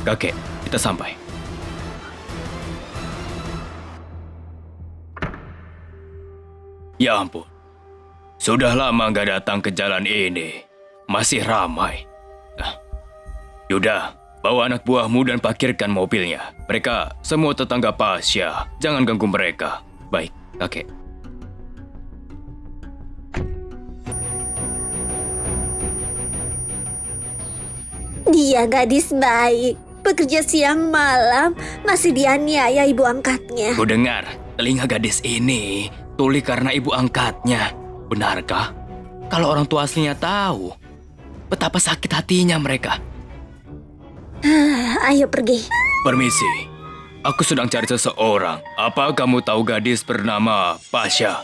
Kakek, kita sampai. Ya ampun, sudah lama nggak datang ke jalan ini. Masih ramai. Yaudah, bawa anak buahmu dan parkirkan mobilnya. Mereka semua tetangga Pasha. Jangan ganggu mereka. Baik, kakek. Dia gadis baik, bekerja siang malam, masih dianiaya ibu angkatnya. Ku dengar, telinga gadis ini tuli karena ibu angkatnya. Benarkah? Kalau orang tua aslinya tahu, betapa sakit hatinya mereka. Ayo pergi. Permisi, aku sedang cari seseorang. Apa kamu tahu gadis bernama Pasha?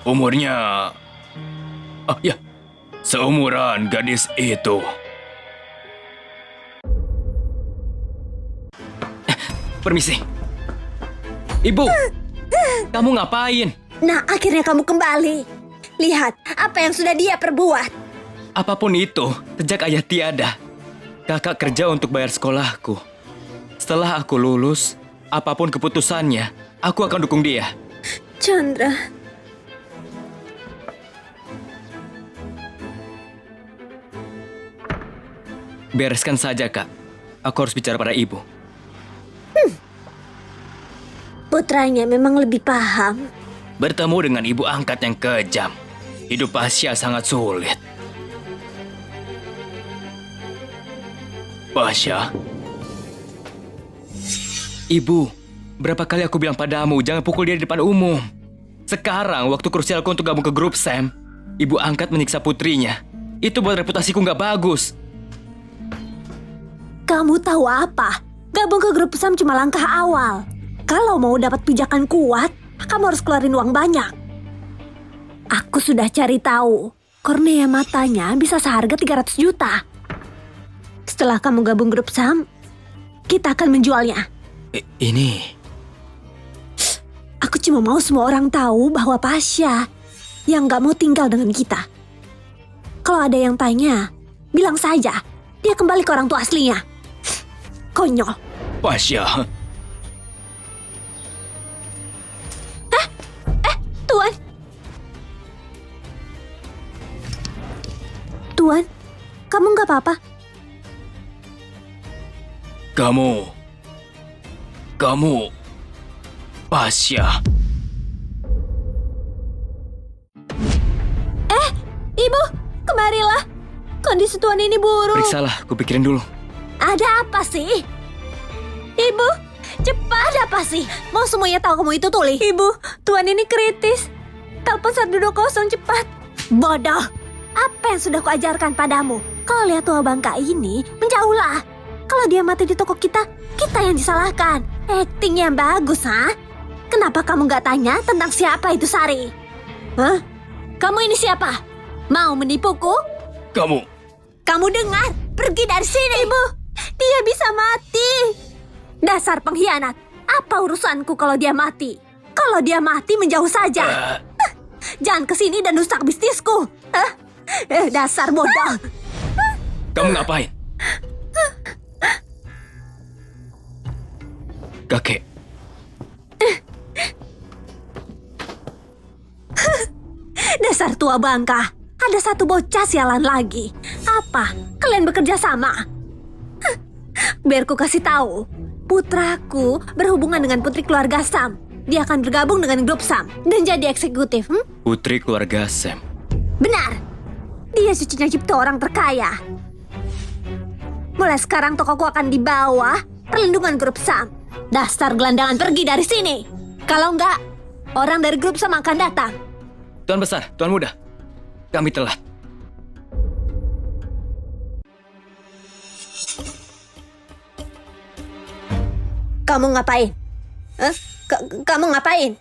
Umurnya... Oh ya, seumuran gadis itu. Permisi. Ibu, kamu ngapain? Nah, akhirnya kamu kembali. Lihat apa yang sudah dia perbuat. Apapun itu, sejak ayah tiada, kakak kerja untuk bayar sekolahku. Setelah aku lulus, apapun keputusannya, aku akan dukung dia. Chandra, Bereskan saja, Kak. Aku harus bicara pada ibu. putranya memang lebih paham. Bertemu dengan ibu angkat yang kejam. Hidup Pasha sangat sulit. Pasha? Ibu, berapa kali aku bilang padamu jangan pukul dia di depan umum. Sekarang waktu krusialku untuk gabung ke grup Sam, ibu angkat menyiksa putrinya. Itu buat reputasiku nggak bagus. Kamu tahu apa? Gabung ke grup Sam cuma langkah awal. Kalau mau dapat pijakan kuat, kamu harus keluarin uang banyak. Aku sudah cari tahu. Kornea matanya bisa seharga 300 juta. Setelah kamu gabung grup Sam, kita akan menjualnya. Ini... Aku cuma mau semua orang tahu bahwa Pasha yang gak mau tinggal dengan kita. Kalau ada yang tanya, bilang saja dia kembali ke orang tua aslinya. Konyol. Pasha... Tuan. Tuan, kamu gak apa-apa? Kamu... Pasha... Ibu, kemarilah. Kondisi Tuan ini buruk. Periksalah, kupikirin dulu. Ada apa sih? Ibu, cepat apa sih? Mau semuanya tahu kamu itu tuli? Ibu, Tuan ini kritis. Telepon 120 cepat. Bodoh. Apa yang sudah kuajarkan padamu? Kalau lihat tua bangka ini, menjauhlah. Kalau dia mati di toko kita, kita yang disalahkan. Acting yang bagus, ha? Kenapa kamu gak tanya tentang siapa itu Sari? Hah? Kamu ini siapa? Mau menipuku? Kamu dengar? Pergi dari sini. Ibu, dia bisa mati. Dasar pengkhianat. Apa urusanku kalau dia mati? Kalau dia mati menjauh saja. Jangan kesini dan rusak bisnisku. Dasar bodoh. Kamu ngapain? Kakek. Dasar tua bangka. Ada satu bocah sialan lagi. Apa? Kalian bekerja sama? Biar ku kasih tahu. Putraku berhubungan dengan putri keluarga Sam. Dia akan bergabung dengan grup Sam dan jadi eksekutif. Putri keluarga Sam. Benar. Dia cucunya cipta orang terkaya. Mulai sekarang tokoku akan di bawah perlindungan grup Sam. Dasar gelandangan, pergi dari sini. Kalau enggak, orang dari grup Sam akan datang. Tuan besar, tuan muda. Kami telat. Kamu ngapain? Kamu ngapain?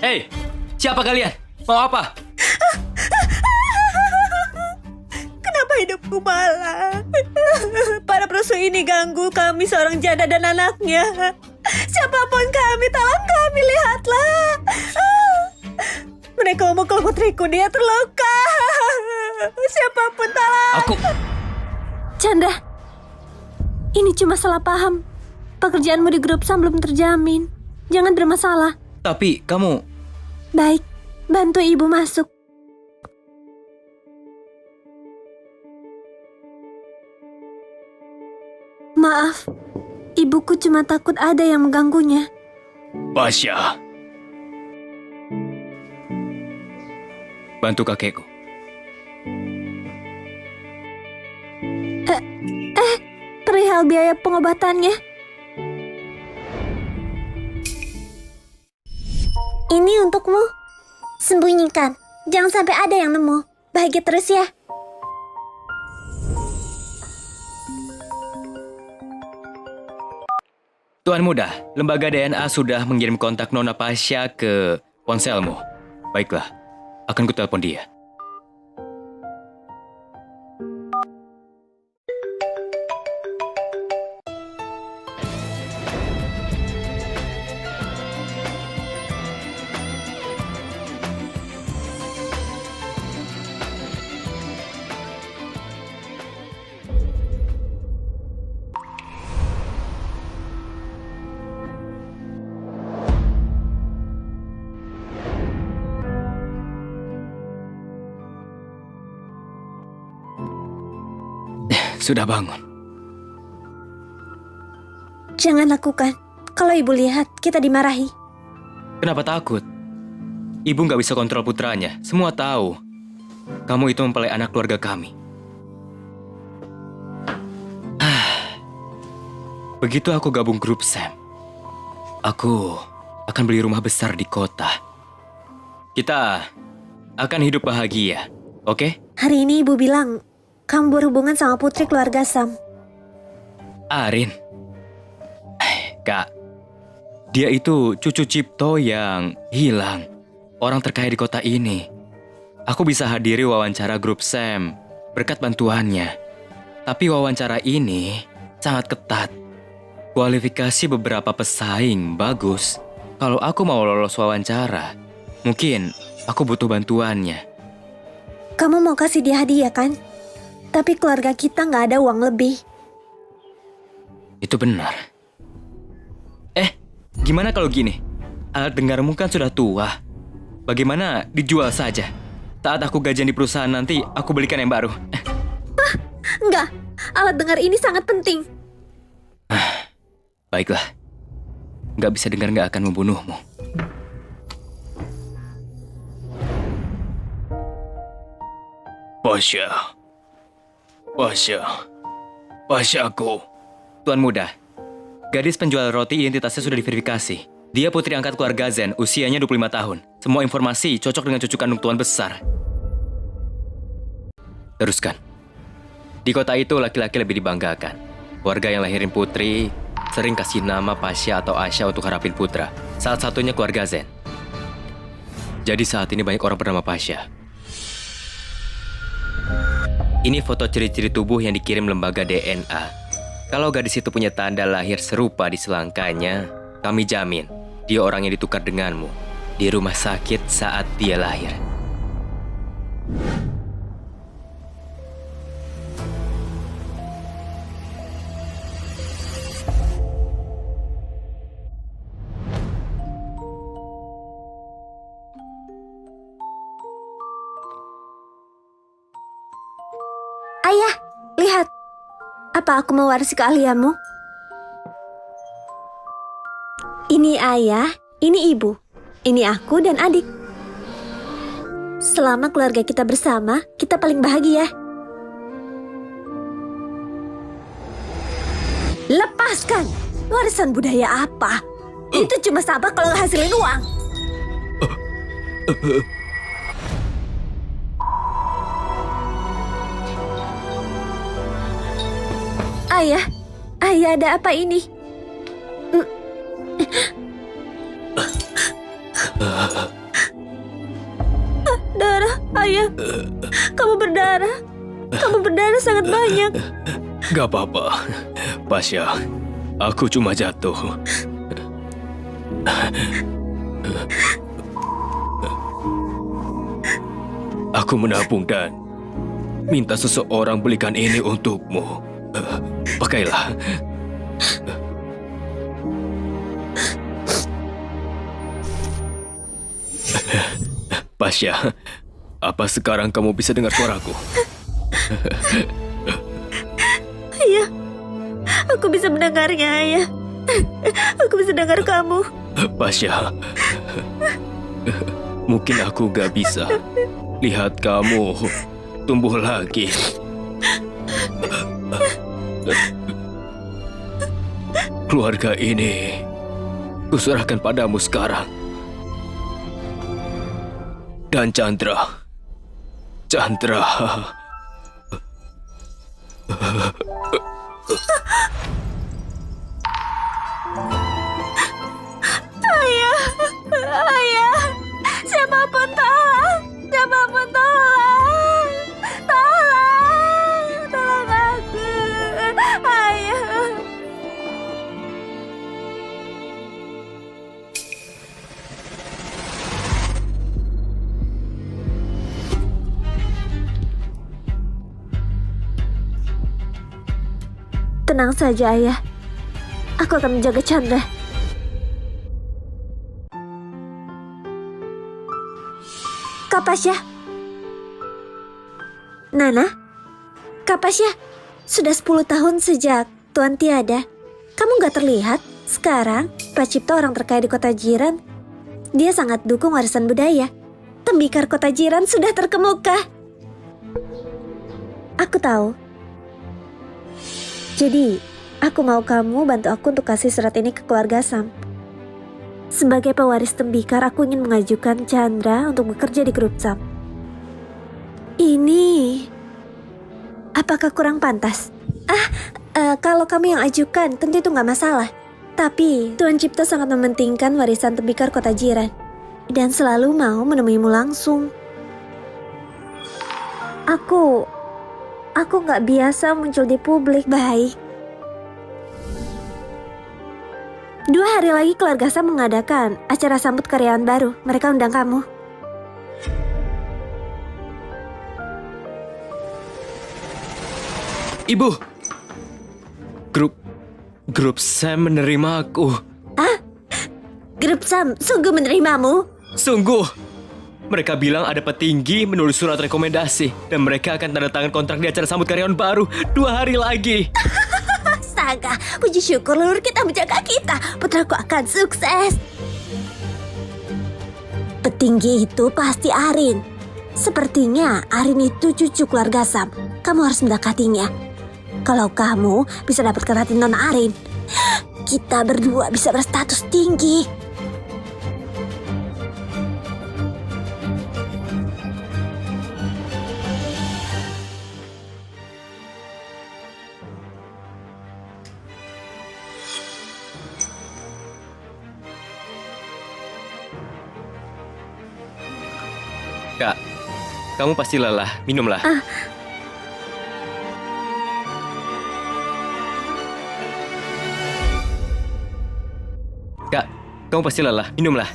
Hei, siapa kalian? Mau apa? Kenapa hidupku malang? Para perusuh ini ganggu kami seorang janda dan anaknya. Siapapun kami, tolong kami, lihatlah. Mereka memukul putriku, dia terluka. Siapapun tolong. Aku... Chandra, Ini cuma salah paham. Pekerjaanmu di grup SAM belum terjamin. Jangan bermasalah. Tapi kamu... Baik, bantu ibu masuk. Maaf, ibuku cuma takut ada yang mengganggunya. Pasha. Bantu kakekku. Perihal biaya pengobatannya. Ini untukmu. Sembunyikan. Jangan sampai ada yang nemu. Bahagia terus ya. Tuan Muda, lembaga DNA sudah mengirim kontak Nona Pasha ke ponselmu. Baiklah, akan kutelepon dia. Sudah bangun. Jangan lakukan. Kalau ibu lihat, kita dimarahi. Kenapa takut? Ibu nggak bisa kontrol putranya. Semua tahu. Kamu itu mempelai anak keluarga kami. Begitu aku gabung grup SAM, aku akan beli rumah besar di kota. Kita akan hidup bahagia, oke? Hari ini ibu bilang, kamu berhubungan sama putri keluarga Sam. Arin. Kak, dia itu cucu Cipto yang hilang. Orang terkaya di kota ini. Aku bisa hadiri wawancara grup SAM berkat bantuannya. Tapi wawancara ini sangat ketat. Kualifikasi beberapa pesaing bagus. Kalau aku mau lolos wawancara, mungkin aku butuh bantuannya. Kamu mau kasih dia hadiah kan? Tapi keluarga kita nggak ada uang lebih. Itu benar. Gimana kalau gini? Alat dengarmu kan sudah tua. Bagaimana dijual saja? Saat aku gajian di perusahaan nanti, aku belikan yang baru. Enggak, alat dengar ini sangat penting. Baiklah. Nggak bisa dengar nggak akan membunuhmu. Pasha. Pashaku. Tuan Muda, gadis penjual roti identitasnya sudah diverifikasi. Dia putri angkat keluarga Zen, usianya 25 tahun. Semua informasi cocok dengan cucu kandung Tuan Besar. Teruskan. Di kota itu laki-laki lebih dibanggakan. Keluarga yang lahirin putri sering kasih nama Pasha atau Asha untuk harapin putra. Salah satunya keluarga Zen. Jadi saat ini banyak orang bernama Pasha. Ini foto ciri-ciri tubuh yang dikirim lembaga DNA. Kalau gadis itu punya tanda lahir serupa di selangkanya, kami jamin dia orang yang ditukar denganmu di rumah sakit saat dia lahir. Ayah, lihat. Apa aku mewarisi keahlianmu? Ini ayah, ini ibu. Ini aku dan adik. Selama keluarga kita bersama, kita paling bahagia. Lepaskan! Warisan budaya apa? Itu cuma sabar kalau ngehasilin uang. Ayah, ada apa ini? Darah, ayah. Kamu berdarah. Kamu berdarah sangat banyak. Gak apa-apa, Pasha. Aku cuma jatuh. Aku menabung dan minta seseorang belikan ini untukmu. Pakailah. Pasha, apa sekarang kamu bisa dengar suaraku? Ayah, aku bisa mendengarnya, Ayah. Aku bisa dengar kamu. Pasha, mungkin aku gak bisa lihat kamu tumbuh lagi. Keluarga ini kuserahkan padamu sekarang. Dan Chandra. Ayah, ayah, siapapun tolong, siapapun tolong, tolong aku, ayah. Tenang saja, Ayah. Aku akan menjaga Chandra. Kak Pasha. Nana? Kak Pasha, sudah 10 tahun sejak Tuan tiada. Kamu gak terlihat? Sekarang, Pracipta orang terkaya di kota jiran. Dia sangat dukung warisan budaya. Tembikar kota jiran sudah terkemuka. Aku tahu. Jadi, aku mau kamu bantu aku untuk kasih surat ini ke keluarga Sam. Sebagai pewaris tembikar, aku ingin mengajukan Chandra untuk bekerja di grup Sam. Ini... apakah kurang pantas? Kalau kamu yang ajukan, tentu itu gak masalah. Tapi, Tuan Cipta sangat mementingkan warisan tembikar kota jiran. Dan selalu mau menemuimu langsung. Aku gak biasa muncul di publik. Baik. 2 hari lagi keluarga Sam mengadakan acara sambut karyawan baru. Mereka undang kamu. Ibu, grup Sam menerima aku. Grup Sam sungguh menerimamu? Sungguh. Mereka bilang ada petinggi menulis surat rekomendasi dan mereka akan tanda tangan kontrak di acara sambut karyawan baru 2 hari lagi. Astaga, puji syukur leluhur kita menjaga kita. Putraku akan sukses. Petinggi itu pasti Arin. Sepertinya Arin itu cucu keluarga Sam. Kamu harus mendekatinya. Kalau kamu bisa dapatkan hati Nona Arin, kita berdua bisa berstatus tinggi. Kak, kamu pasti lelah. Minumlah. Kak, kamu pasti lelah. Minumlah.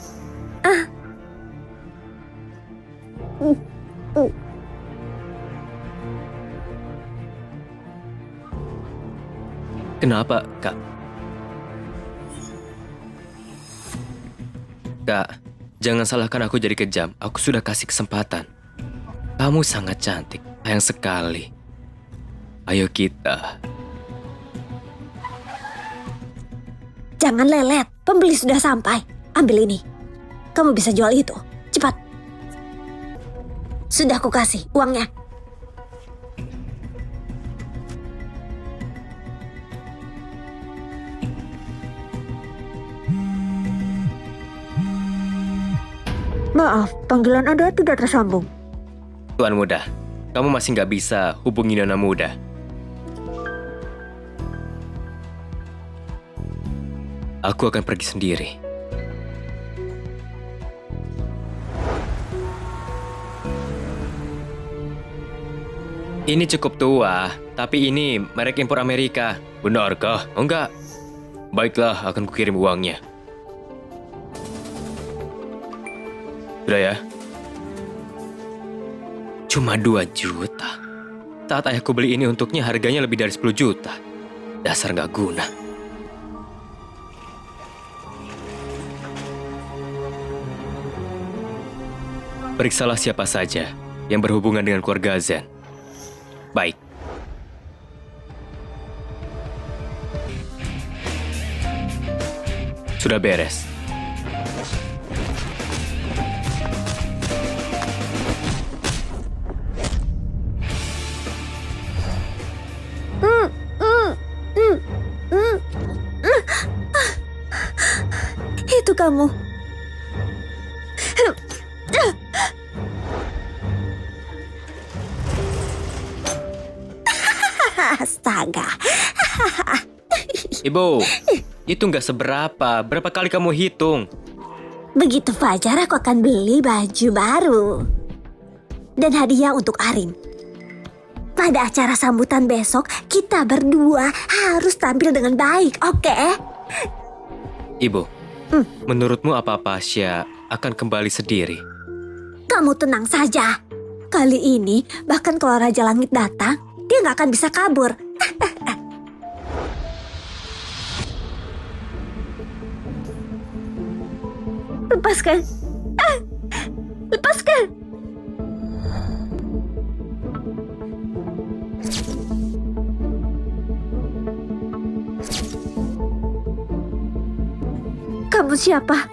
Kenapa, Kak? Kak, jangan salahkan aku jadi kejam. Aku sudah kasih kesempatan. Kamu sangat cantik. Sayang sekali. Ayo kita. Jangan lelet, pembeli sudah sampai. Ambil ini. Kamu bisa jual itu. Cepat. Sudah aku kasih uangnya. Maaf, panggilan Anda tidak tersambung. Tuan muda, kamu masih nggak bisa hubungi Nona muda. Aku akan pergi sendiri. Ini cukup tua, tapi ini merek impor Amerika. Benarkah? Oh, enggak. Baiklah, akan kukirim uangnya. Sudah ya? Cuma 2 juta. Saat ayahku beli ini untuknya harganya lebih dari 10 juta. Dasar nggak guna. Periksalah siapa saja yang berhubungan dengan keluarga Zen. Baik. Sudah beres. Itu kamu. Astaga. Ibu, itu nggak seberapa. Berapa kali kamu hitung? Begitu Fajar aku akan beli baju baru. Dan hadiah untuk Arin. Pada acara sambutan besok, kita berdua harus tampil dengan baik, oke? Ibu, menurutmu apa Pasha akan kembali sendiri? Kamu tenang saja. Kali ini, bahkan kalau Raja Langit datang, dia nggak akan bisa kabur. Lepaskan. Lepaskan. Kamu siapa?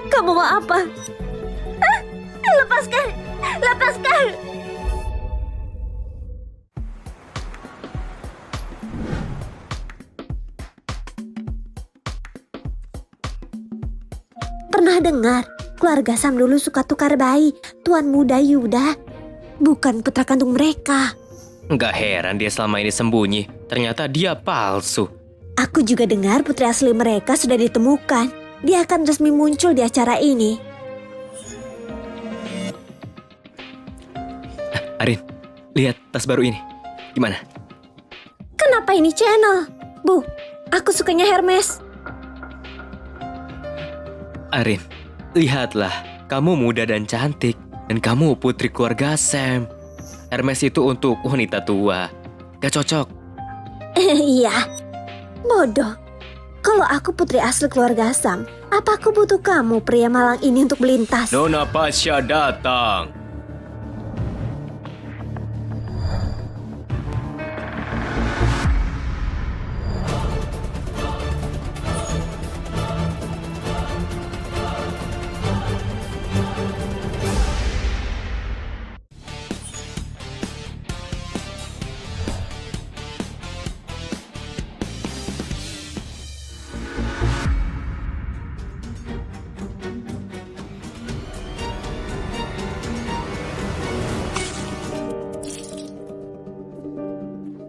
Kamu mau apa? Lepaskan! Lepaskan! Pernah dengar, keluarga Sam dulu suka tukar bayi, Tuan Muda Yuda. Bukan putra kandung mereka. Nggak heran dia selama ini sembunyi. Ternyata dia palsu. Aku juga dengar putri asli mereka sudah ditemukan. Dia akan resmi muncul di acara ini. Arin, lihat tas baru ini. Gimana? Kenapa ini channel? Bu, aku sukanya Hermes. Arin, lihatlah. Kamu muda dan cantik. Dan kamu putri keluarga Sam. Hermes itu untuk wanita tua. Gak cocok. Iya, bodoh. Kalau aku putri asli keluarga Sam, apa aku butuh kamu pria malang ini untuk melintas? Nona Pasha datang.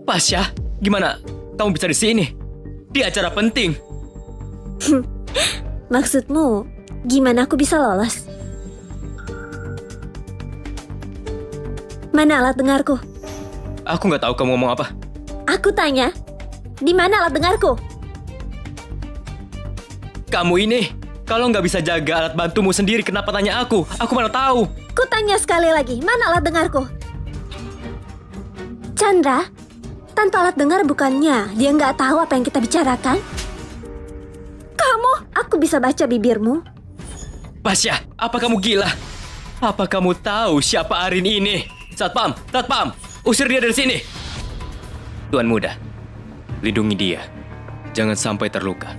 Pasha, gimana? Kamu bisa di sini? Di acara penting. Maksudmu, gimana aku bisa lolos? Mana alat dengarku? Aku nggak tahu kamu ngomong apa. Aku tanya, di mana alat dengarku? Kamu ini, kalau nggak bisa jaga alat bantumu sendiri, kenapa tanya aku? Aku mana tahu. Ku tanya sekali lagi, mana alat dengarku? Chandra, tanpa alat dengar bukannya dia nggak tahu apa yang kita bicarakan? Kamu, aku bisa baca bibirmu. Pasha, apa kamu gila? Apa kamu tahu siapa Arin ini? Satpam, Satpam, usir dia dari sini. Tuan Muda, lindungi dia. Jangan sampai terluka.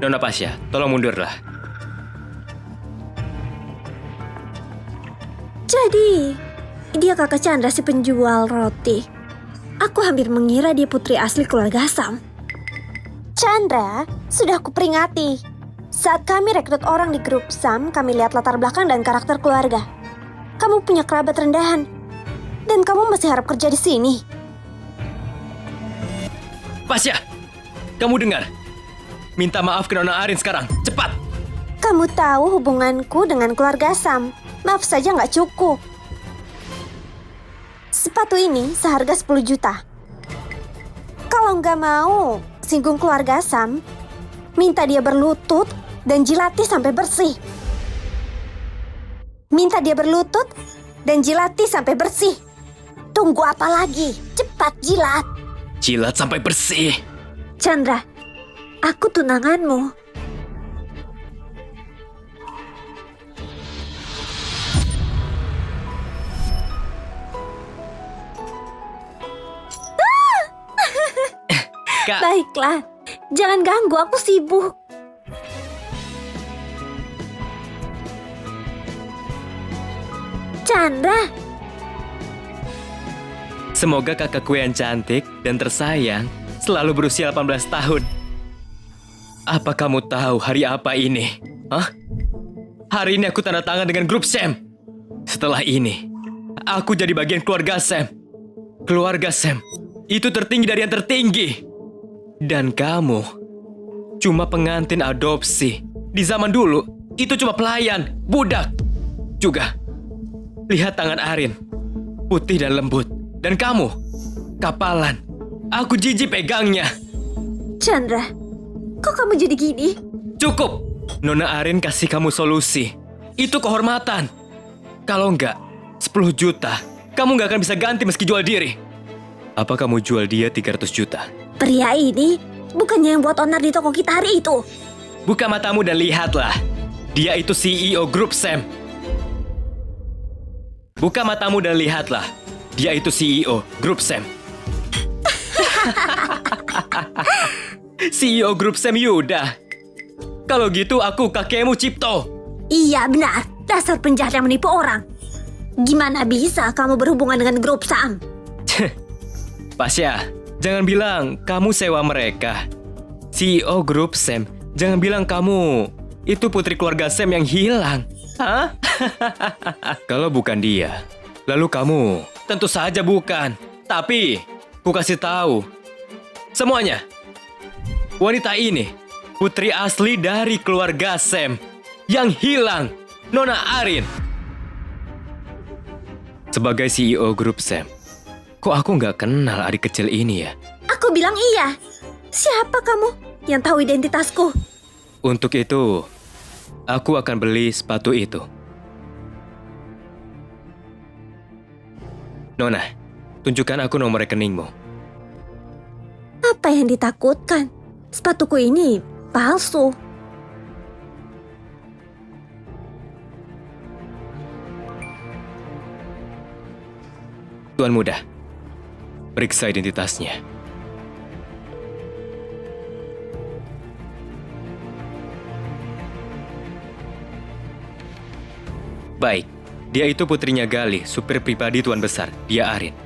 Nona Pasha, tolong mundurlah. Jadi, dia kakak Chandra si penjual roti. Aku hampir mengira dia putri asli keluarga Sam. Chandra, sudah aku peringati. Saat kami rekrut orang di grup Sam, kami lihat latar belakang dan karakter keluarga. Kamu punya kerabat rendahan. Dan kamu masih harap kerja di sini. Pasha, kamu dengar? Minta maaf ke Nona Arin sekarang, cepat! Kamu tahu hubunganku dengan keluarga Sam. Maaf saja nggak cukup. Sepatu ini seharga 10 juta. Kalau nggak mau singgung keluarga Sam, minta dia berlutut dan jilati sampai bersih. Minta dia berlutut dan jilati sampai bersih. Tunggu apa lagi? Cepat jilat. Jilat sampai bersih. Chandra, aku tunanganmu. Kak. Baiklah, jangan ganggu, aku sibuk. Chandra, Semoga kakakku yang cantik dan tersayang selalu berusia 18 tahun. Apa kamu tahu hari apa ini? Hah? Hari ini aku tanda tangan dengan grup Sam. Setelah ini, aku jadi bagian keluarga Sam. Keluarga Sam itu tertinggi dari yang tertinggi. Dan kamu cuma pengantin adopsi. Di zaman dulu, itu cuma pelayan, budak. Juga, lihat tangan Arin, putih dan lembut. Dan kamu, kapalan. Aku jijik pegangnya. Chandra, kok kamu jadi gini? Cukup. Nona Arin kasih kamu solusi. Itu kehormatan. Kalau enggak, 10 juta. Kamu nggak akan bisa ganti meski jual diri. Apa kamu jual dia 300 juta? Pria ini bukannya yang buat onar di toko kita hari itu. Buka matamu dan lihatlah. Dia itu CEO grup Sam. Buka matamu dan lihatlah. Dia itu CEO grup Sam. CEO grup Sam Yuda. Kalau gitu aku kakekmu Cipto. Iya benar, dasar penjahat yang menipu orang. Gimana bisa kamu berhubungan dengan grup Sam? Pasya, jangan bilang kamu sewa mereka. CEO grup Sam, jangan bilang kamu itu putri keluarga Sam yang hilang. Hah? Kalau bukan dia, lalu kamu tentu saja bukan. Tapi, ku kasih tahu. Semuanya, wanita ini putri asli dari keluarga Sam yang hilang, Nona Arin. Sebagai CEO grup Sam, kok aku nggak kenal adik kecil ini ya? Aku bilang iya. Siapa kamu yang tahu identitasku? Untuk itu, aku akan beli sepatu itu. Nona, tunjukkan aku nomor rekeningmu. Apa yang ditakutkan? Sepatuku ini palsu. Tuan muda, periksa identitasnya. Baik, dia itu putrinya Galih, supir pribadi Tuan Besar. Dia Arin.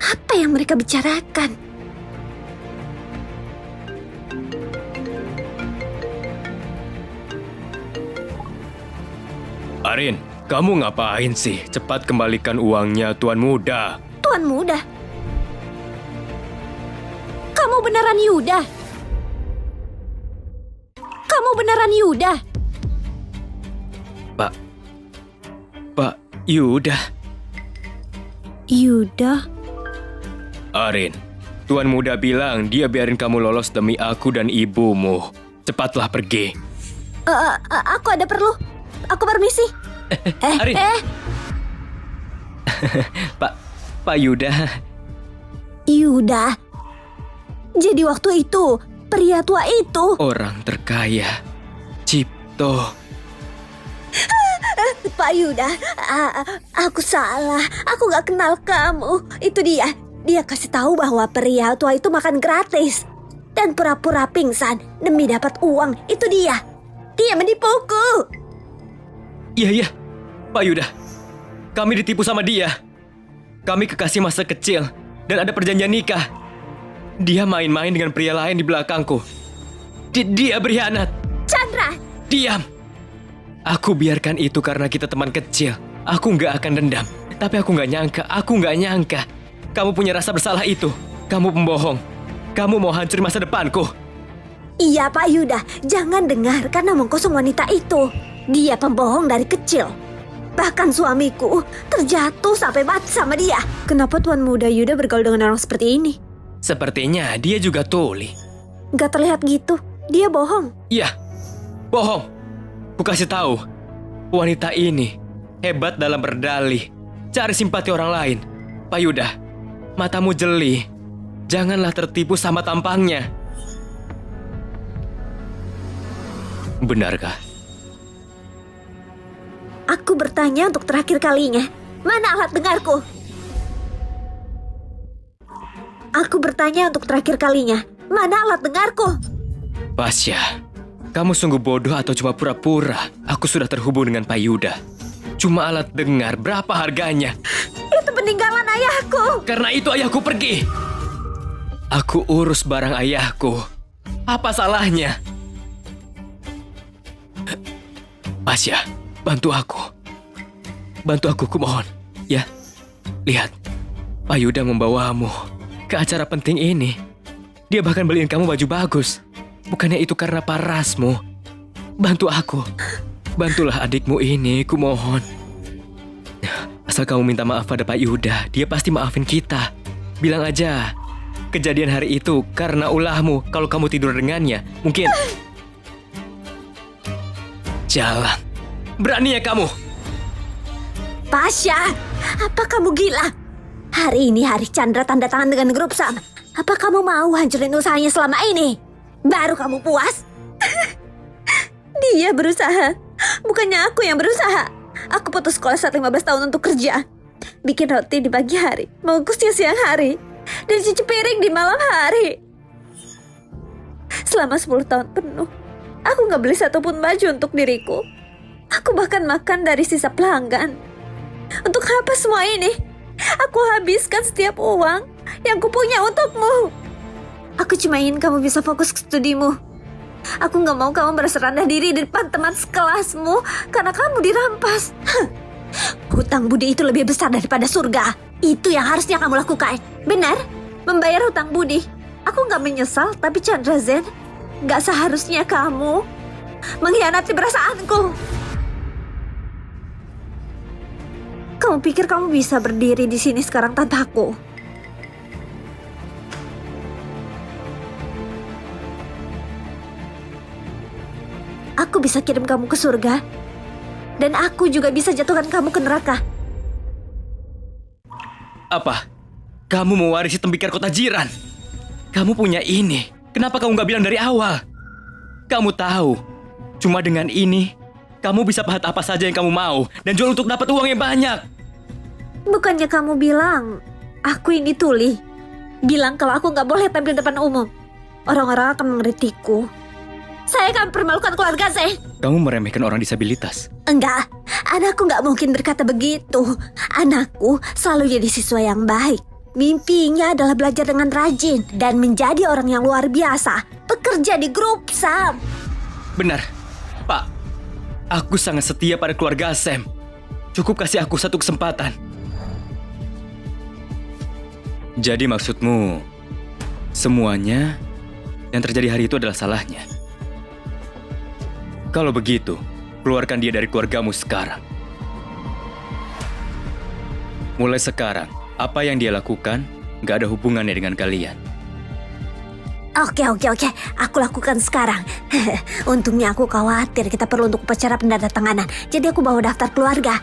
Apa yang mereka bicarakan? Arin, kamu ngapain sih? Cepat kembalikan uangnya, Tuan muda. Tuan muda. Kamu beneran Yuda? Kamu beneran Yuda? Pak Yuda. Yuda? Arin, Tuan muda bilang dia biarin kamu lolos demi aku dan ibumu. Cepatlah pergi. Aku ada perlu. Aku permisi. Arin. Pak Yuda. Yuda. Jadi waktu itu, pria tua itu. Orang terkaya. Cipto. Pak Yuda, aku salah. Aku gak kenal kamu. Itu dia. Dia kasih tahu bahwa pria tua itu makan gratis. Dan pura-pura pingsan demi dapat uang. Itu dia. Dia menipuku. Iya, Pak Yuda. Kami ditipu sama dia. Kami kekasih masa kecil dan ada perjanjian nikah. Dia main-main dengan pria lain di belakangku. Dia berkhianat. Chandra! Diam! Aku biarkan itu karena kita teman kecil. Aku nggak akan dendam. Tapi aku nggak nyangka. Kamu punya rasa bersalah itu. Kamu pembohong. Kamu mau hancurin masa depanku. Iya Pak Yuda, jangan dengarkan omong kosong wanita itu. Dia pembohong dari kecil. Bahkan suamiku terjatuh sampai mati sama dia. Kenapa Tuan Muda Yuda bergaul dengan orang seperti ini? Sepertinya dia juga tuli. Gak terlihat gitu, dia bohong. Iya, bohong. Ku kasih tahu, wanita ini hebat dalam berdalih. Cari simpati orang lain. Pak Yuda, matamu jeli. Janganlah tertipu sama tampangnya. Benarkah? Aku bertanya untuk terakhir kalinya. Mana alat dengarku? Aku bertanya untuk terakhir kalinya. Mana alat dengarku? Pasya, kamu sungguh bodoh atau cuma pura-pura? Aku sudah terhubung dengan Pak Yuda. Cuma alat dengar, berapa harganya? Itu peninggalan ayahku. Karena itu ayahku pergi. Aku urus barang ayahku. Apa salahnya? Pasya, bantu aku. Bantu aku, kumohon. Ya, lihat. Pak Yuda membawamu ke acara penting ini. Dia bahkan beliin kamu baju bagus. Bukannya itu karena parasmu. Bantu aku. Bantulah adikmu ini, kumohon. Asal kamu minta maaf pada Pak Yuda, dia pasti maafin kita. Bilang aja, kejadian hari itu karena ulahmu. Kalau kamu tidur dengannya, mungkin... Jalan. Berani ya kamu? Pasya, apa kamu gila? Hari ini hari Chandra tanda tangan dengan grup Sam. Apa kamu mau hancurin usahanya selama ini? Baru kamu puas? Dia berusaha, bukannya aku yang berusaha. Aku putus sekolah saat 15 tahun untuk kerja. Bikin roti di pagi hari, mengukus di siang hari, dan cuci piring di malam hari. Selama 10 tahun penuh, aku gak beli satupun baju untuk diriku. Aku bahkan makan dari sisa pelanggan. Untuk apa semua ini? Aku habiskan setiap uang yang kupunya untukmu. Aku cuma ingin kamu bisa fokus ke studimu. Aku gak mau kamu merasa rendah diri di depan teman sekelasmu karena kamu dirampas. Hutang budi itu lebih besar daripada surga. Itu yang harusnya kamu lakukan. Benar, membayar hutang budi. Aku gak menyesal, tapi Chandra Zen, gak seharusnya kamu mengkhianati perasaanku. Kamu pikir kamu bisa berdiri di sini sekarang tanpa aku? Aku bisa kirim kamu ke surga, dan aku juga bisa jatuhkan kamu ke neraka. Apa? Kamu mewarisi tembikar kota jiran? Kamu punya ini. Kenapa kamu gak bilang dari awal? Kamu tahu, cuma dengan ini, kamu bisa pahat apa saja yang kamu mau dan jual untuk dapat uang yang banyak. Bukannya kamu bilang, aku ini tuli. Bilang kalau aku gak boleh tampil depan umum. Orang-orang akan mengkritikku. Saya akan permalukan keluarga saya. Kamu meremehkan orang disabilitas. Enggak, anakku gak mungkin berkata begitu. Anakku selalu jadi siswa yang baik. Mimpinya adalah belajar dengan rajin dan menjadi orang yang luar biasa. Bekerja di grup Sam. Benar, Pak. Aku sangat setia pada keluarga Sam. Cukup kasih aku satu kesempatan. Jadi maksudmu, semuanya yang terjadi hari itu adalah salahnya? Kalau begitu, keluarkan dia dari keluargamu sekarang. Mulai sekarang, apa yang dia lakukan gak ada hubungannya dengan kalian. Oke. Aku lakukan sekarang. Untungnya aku khawatir kita perlu untuk upacara penandatanganan. Jadi aku bawa daftar keluarga.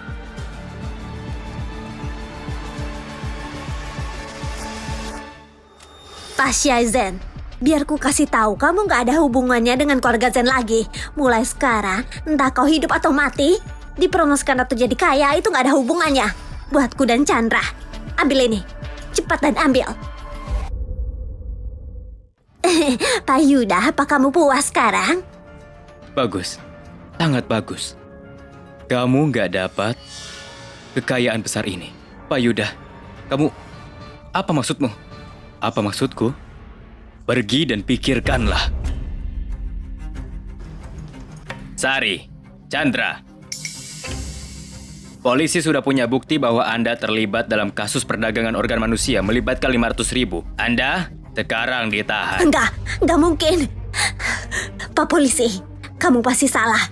Pasya Zen, biar ku kasih tahu kamu gak ada hubungannya dengan keluarga Zen lagi. Mulai sekarang, entah kau hidup atau mati, dipromosikan atau jadi kaya itu gak ada hubungannya. Buatku dan Chandra, ambil ini. Cepat dan ambil. Pak Yuda, apa kamu puas sekarang? Bagus, sangat bagus. Kamu gak dapat kekayaan besar ini. Pak Yuda, kamu... Apa maksudmu? Apa maksudku? Pergi dan pikirkanlah. Sari, Chandra. Polisi sudah punya bukti bahwa Anda terlibat dalam kasus perdagangan organ manusia melibatkan 500.000. Anda sekarang ditahan. Enggak mungkin. Pak polisi, kamu pasti salah.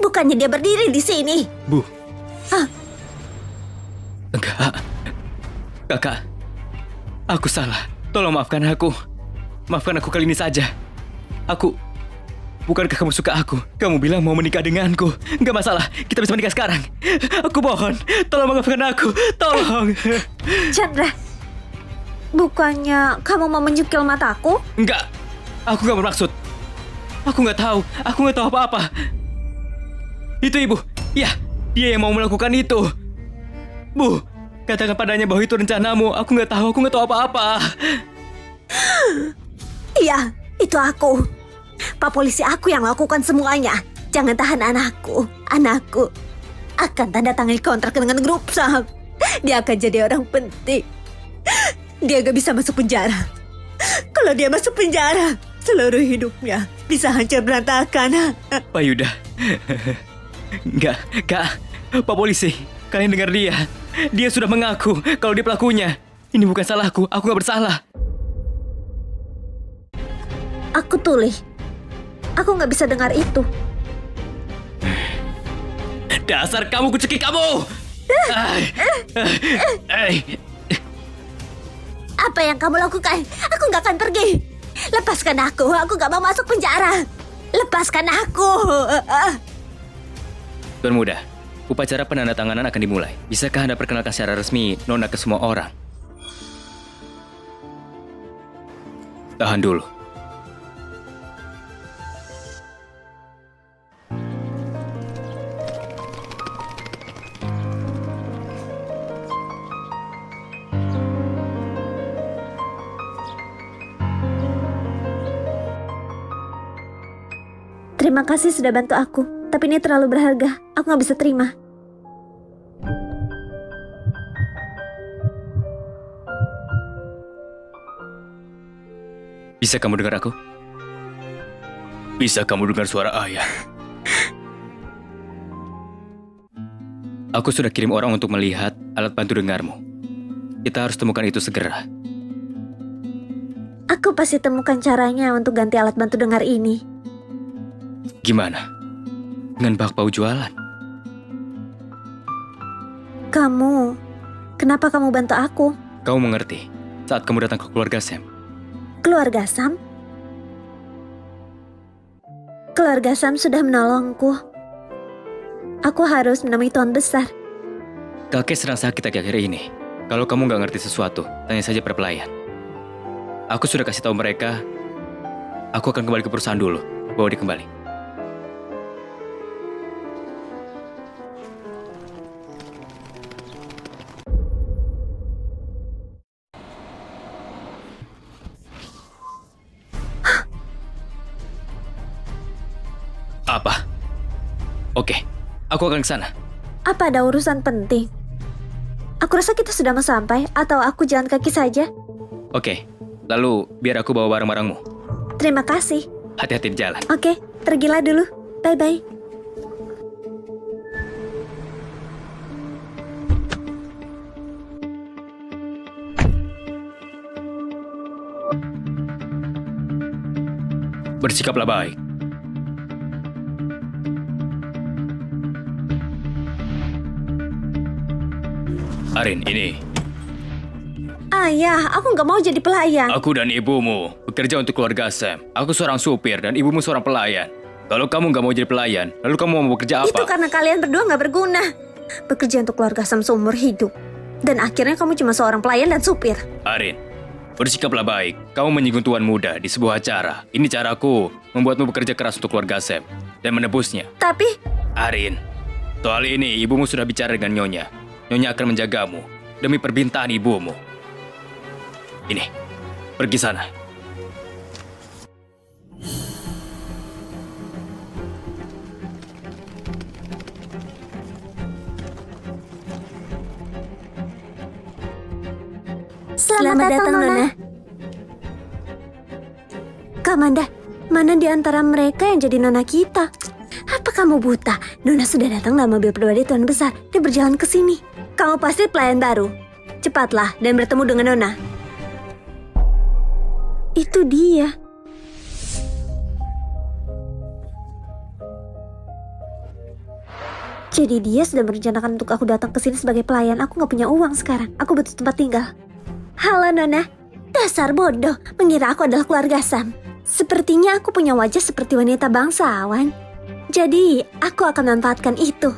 Bukannya dia berdiri di sini. Bu. Hah? Enggak. Kakak, aku salah. Tolong maafkan aku. Maafkan aku kali ini saja. Bukankah kamu suka aku? Kamu bilang mau menikah denganku. Enggak masalah, kita bisa menikah sekarang. Aku mohon, tolong maafkan aku. Tolong. Chandra, bukannya kamu mau menyukil mataku? Enggak, aku gak bermaksud. Aku gak tahu apa-apa. Itu ibu, ya, dia yang mau melakukan itu. Bu, katakan padanya bahwa itu rencanamu. Aku gak tahu apa-apa. Iya, itu aku. Pak polisi, aku yang lakukan semuanya. Jangan tahan anakku. Anakku akan tanda tangan kontrak dengan grup saham. Dia akan jadi orang penting. Dia gak bisa masuk penjara. Kalau dia masuk penjara, seluruh hidupnya bisa hancur berantakan. Pak Yuda. Enggak, Kak. Pak polisi, kalian dengar dia. Dia sudah mengaku kalau dia pelakunya. Ini bukan salahku, aku gak bersalah. Aku tuli. Aku gak bisa dengar itu. Dasar kamu, kucekik kamu! Apa yang kamu lakukan? Aku gak akan pergi. Lepaskan aku gak mau masuk penjara. Lepaskan aku. Tuan Muda, upacara penandatanganan akan dimulai. Bisakah Anda perkenalkan secara resmi Nona ke semua orang? Tahan dulu. Terima kasih sudah bantu aku. Tapi ini terlalu berharga. Aku gak bisa terima. Bisa kamu dengar aku? Bisa kamu dengar suara ayah? Aku sudah kirim orang untuk melihat alat bantu dengarmu. Kita harus temukan itu segera. Aku pasti temukan caranya untuk ganti alat bantu dengar ini. Gimana? Dengan bakpao jualan? Kenapa kamu bantu aku? Kamu mengerti saat kamu datang ke keluarga Sam. Keluarga Sam? Keluarga Sam sudah menolongku. Aku harus menemui Tuan Besar. Kakek sedang sakit akhir-akhir ini. Kalau kamu nggak ngerti sesuatu, tanya saja para pelayan. Aku sudah kasih tahu mereka. Aku akan kembali ke perusahaan dulu. Bawa dia kembali. Apa? Oke, aku akan ke sana. Apa ada urusan penting? Aku rasa kita sudah mau sampai, atau aku jalan kaki saja. Oke, lalu biar aku bawa barang-barangmu. Terima kasih. Hati-hati di jalan. Oke, pergilah dulu. Bye-bye. Bersikaplah baik. Arin, ini. Ayah, aku nggak mau jadi pelayan. Aku dan ibumu bekerja untuk keluarga Sam. Aku seorang supir dan ibumu seorang pelayan. Kalau kamu nggak mau jadi pelayan, lalu kamu mau bekerja apa? Itu karena kalian berdua nggak berguna. Bekerja untuk keluarga Sam seumur hidup. Dan akhirnya kamu cuma seorang pelayan dan supir. Arin, bersikaplah baik. Kamu menyinggung tuan muda di sebuah acara. Ini caraku membuatmu bekerja keras untuk keluarga Sam dan menebusnya. Tapi, Arin, soal ini ibumu sudah bicara dengan Nyonya. Nyonya akan menjagamu demi permintaan ibumu. Ini, pergi sana. Selamat datang, Nona. Kamanda, mana di antara mereka yang jadi Nona kita? Apa kamu buta? Nona sudah datang dalam mobil pribadi Tuan Besar. Dia berjalan ke sini. Kamu pasti pelayan baru. Cepatlah dan bertemu dengan Nona. Itu dia. Jadi dia sudah merencanakan untuk aku datang ke sini sebagai pelayan. Aku nggak punya uang sekarang. Aku butuh tempat tinggal. Halo Nona. Dasar bodoh, mengira aku adalah keluarga Sam. Sepertinya aku punya wajah seperti wanita bangsawan. Jadi, aku akan memanfaatkan itu.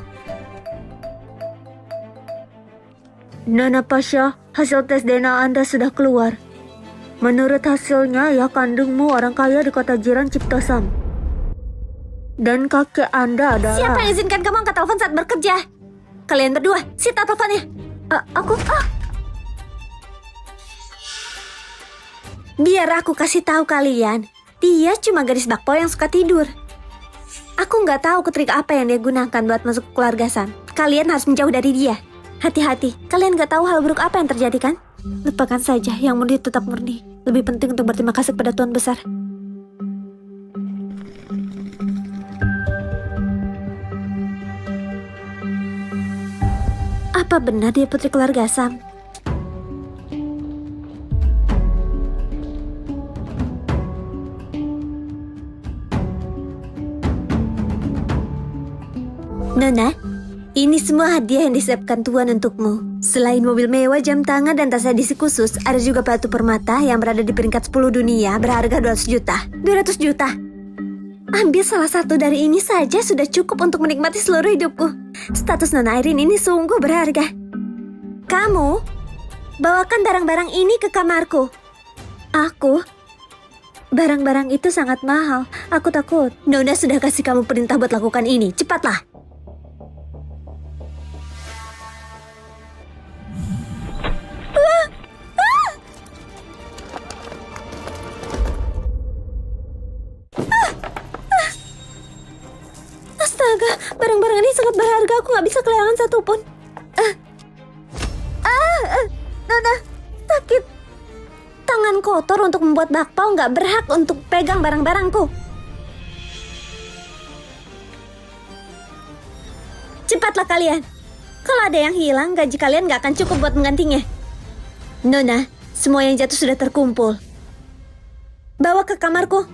Nona Pasha, hasil tes DNA Anda sudah keluar. Menurut hasilnya, ayah kandungmu orang kaya di kota jiran Ciptosam. Dan kakek Anda adalah... Siapa yang izinkan kamu angkat telepon saat bekerja? Kalian berdua, sita teleponnya. Aku... Biar aku kasih tahu kalian, dia cuma gadis bakpao yang suka tidur. Aku nggak tahu trik apa yang dia gunakan buat masuk ke keluarga Sam. Kalian harus menjauh dari dia. Hati-hati, kalian nggak tahu hal buruk apa yang terjadi kan? Lupakan saja, yang murni tetap murni. Lebih penting untuk berterima kasih kepada Tuhan Besar. Apa benar dia putri keluarga Sam? Nona, ini semua hadiah yang disiapkan Tuhan untukmu. Selain mobil mewah, jam tangan, dan tas edisi khusus, ada juga batu permata yang berada di peringkat 10 dunia berharga 200 juta. 200 juta? Ambil salah satu dari ini saja sudah cukup untuk menikmati seluruh hidupku. Status Nona Irene ini sungguh berharga. Kamu, bawakan barang-barang ini ke kamarku. Aku? Barang-barang itu sangat mahal. Aku takut. Nona sudah kasih kamu perintah buat lakukan ini. Cepatlah. Astaga, barang-barang ini sangat berharga. Aku nggak bisa kehilangan satupun. Nona, sakit. Tangan kotor untuk membuat bakpao nggak berhak untuk pegang barang-barangku. Cepatlah kalian. Kalau ada yang hilang, gaji kalian nggak akan cukup buat menggantinya. Nona, semua yang jatuh sudah terkumpul. Bawa ke kamarku.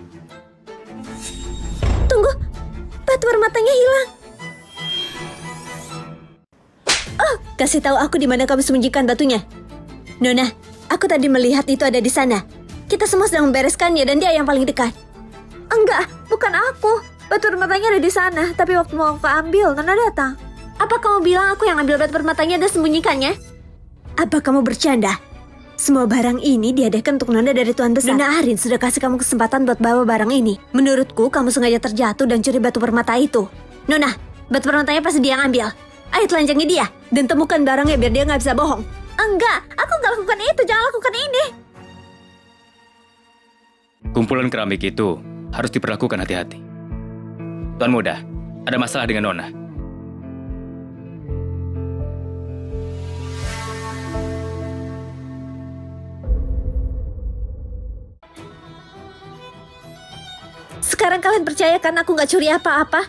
Tunggu, batu permatanya hilang. Oh, kasih tahu aku di mana kamu sembunyikan batunya. Nona, aku tadi melihat itu ada di sana. Kita semua sedang membereskannya dan dia yang paling dekat. Enggak, bukan aku. Batu permatanya ada di sana, tapi waktu mau aku ambil, Nona datang. Apa kamu bilang aku yang ambil batu permatanya dan sembunyikannya? Apa kamu bercanda? Semua barang ini dihadiahkan untuk Nona dari Tuhan Besar. Nona Arin sudah kasih kamu kesempatan buat bawa barang ini. Menurutku, kamu sengaja terjatuh dan curi batu permata itu. Nona, batu permatanya pasti dia yang ambil. Ayo telanjangi dia dan temukan barangnya biar dia nggak bisa bohong. Enggak, aku nggak lakukan itu. Jangan lakukan ini. Kumpulan keramik itu harus diperlakukan hati-hati. Tuan Muda, ada masalah dengan Nona. Sekarang kalian percayakan aku nggak curi apa-apa?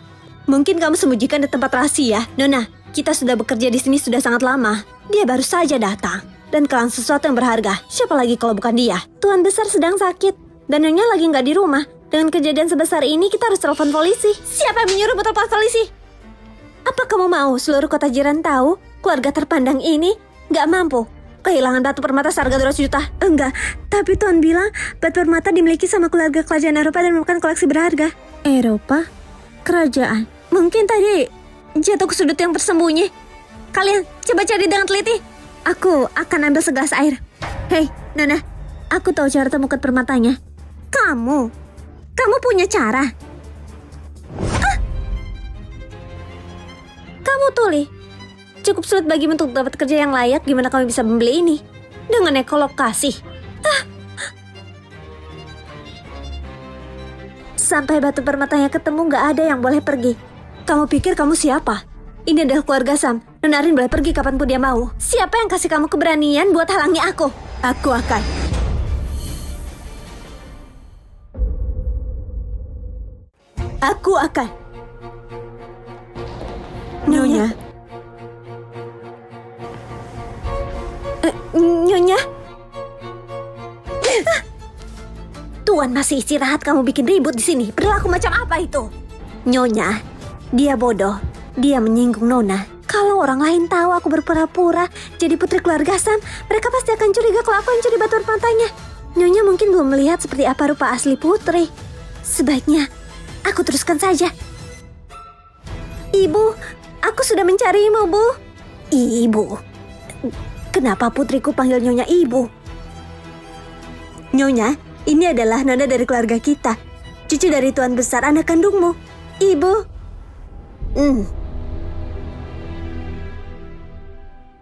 Mungkin kamu sembunyikan di tempat rahasia. Nona, kita sudah bekerja di sini sudah sangat lama. Dia baru saja datang dan kehilangan sesuatu yang berharga. Siapa lagi kalau bukan dia? Tuan Besar sedang sakit dan Nyonya lagi nggak di rumah. Dengan kejadian sebesar ini kita harus telepon polisi. Siapa yang menyuruh telepon polisi? Apa kamu mau seluruh kota jiran tahu keluarga terpandang ini nggak mampu kehilangan batu permata seharga 200 juta? Enggak, tapi Tuan bilang batu permata dimiliki sama keluarga kerajaan Eropa dan bukan koleksi berharga. Eropa? Kerajaan? Mungkin tadi jatuh ke sudut yang tersembunyi. Kalian coba cari dengan teliti. Aku akan ambil segelas air. Hei, Nona, aku tahu cara temukan permatanya. Kamu punya cara? Kamu Tuli, cukup sulit bagimu untuk dapat kerja yang layak. Gimana kamu bisa membeli ini dengan ekolokasi? Sampai batu permatanya ketemu, gak ada yang boleh pergi. Kamu pikir kamu siapa? Ini adalah keluarga Sam. Nona Arin boleh pergi kapanpun dia mau. Siapa yang kasih kamu keberanian buat halangi aku? Aku akan. Nyonya. Nyonya? Tuan masih istirahat, kamu bikin ribut di sini. Perilaku macam apa itu? Nyonya, dia bodoh. Dia menyinggung Nona. Kalau orang lain tahu aku berpura-pura jadi putri keluarga Sam, mereka pasti akan curiga kalau aku yang curi batu permatanya. Nyonya mungkin belum melihat seperti apa rupa asli putri. Sebaiknya aku teruskan saja. Ibu, aku sudah mencarimu, Bu. Ibu? Kenapa putriku panggil Nyonya Ibu? Nyonya, ini adalah Nona dari keluarga kita. Cucu dari Tuan Besar, anak kandungmu. Ibu.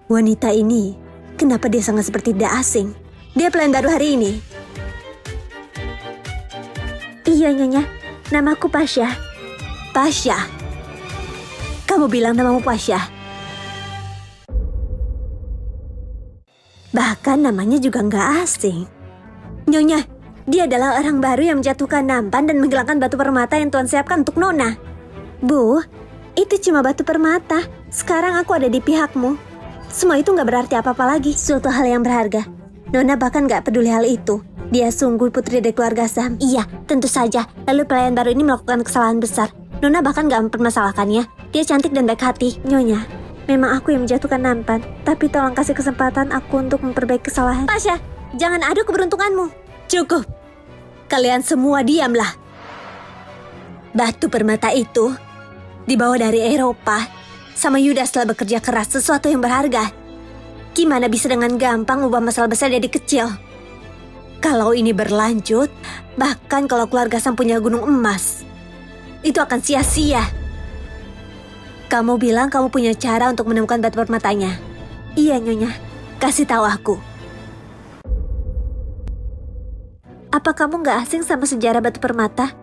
Wanita ini, kenapa dia sangat seperti tidak asing? Dia pelayan baru hari ini. Iya, Nyonya. Namaku Pasha. Pasha? Kamu bilang namamu Pasha? Bahkan namanya juga nggak asing. Nyonya, dia adalah orang baru yang menjatuhkan nampan dan menghilangkan batu permata yang Tuan siapkan untuk Nona. Bu, itu cuma batu permata. Sekarang aku ada di pihakmu. Semua itu nggak berarti apa-apa lagi. Suatu hal yang berharga. Nona bahkan nggak peduli hal itu. Dia sungguh putri dari keluarga Sam. Iya, tentu saja. Lalu pelayan baru ini melakukan kesalahan besar. Nona bahkan nggak mempermasalahkannya. Dia cantik dan baik hati. Nyonya, memang aku yang menjatuhkan nampan. Tapi tolong kasih kesempatan aku untuk memperbaiki kesalahan. Pasha, jangan adu keberuntunganmu. Cukup. Kalian semua diamlah. Batu permata itu dibawa dari Eropa. Sama Yudas telah bekerja keras, sesuatu yang berharga. Gimana bisa dengan gampang ubah masalah besar jadi kecil? Kalau ini berlanjut, bahkan kalau keluarga Sam punya gunung emas, itu akan sia-sia. Kamu bilang kamu punya cara untuk menemukan batu permatanya. Iya, Nyonya. Kasih tahu aku. Apa kamu nggak asing sama sejarah batu permata?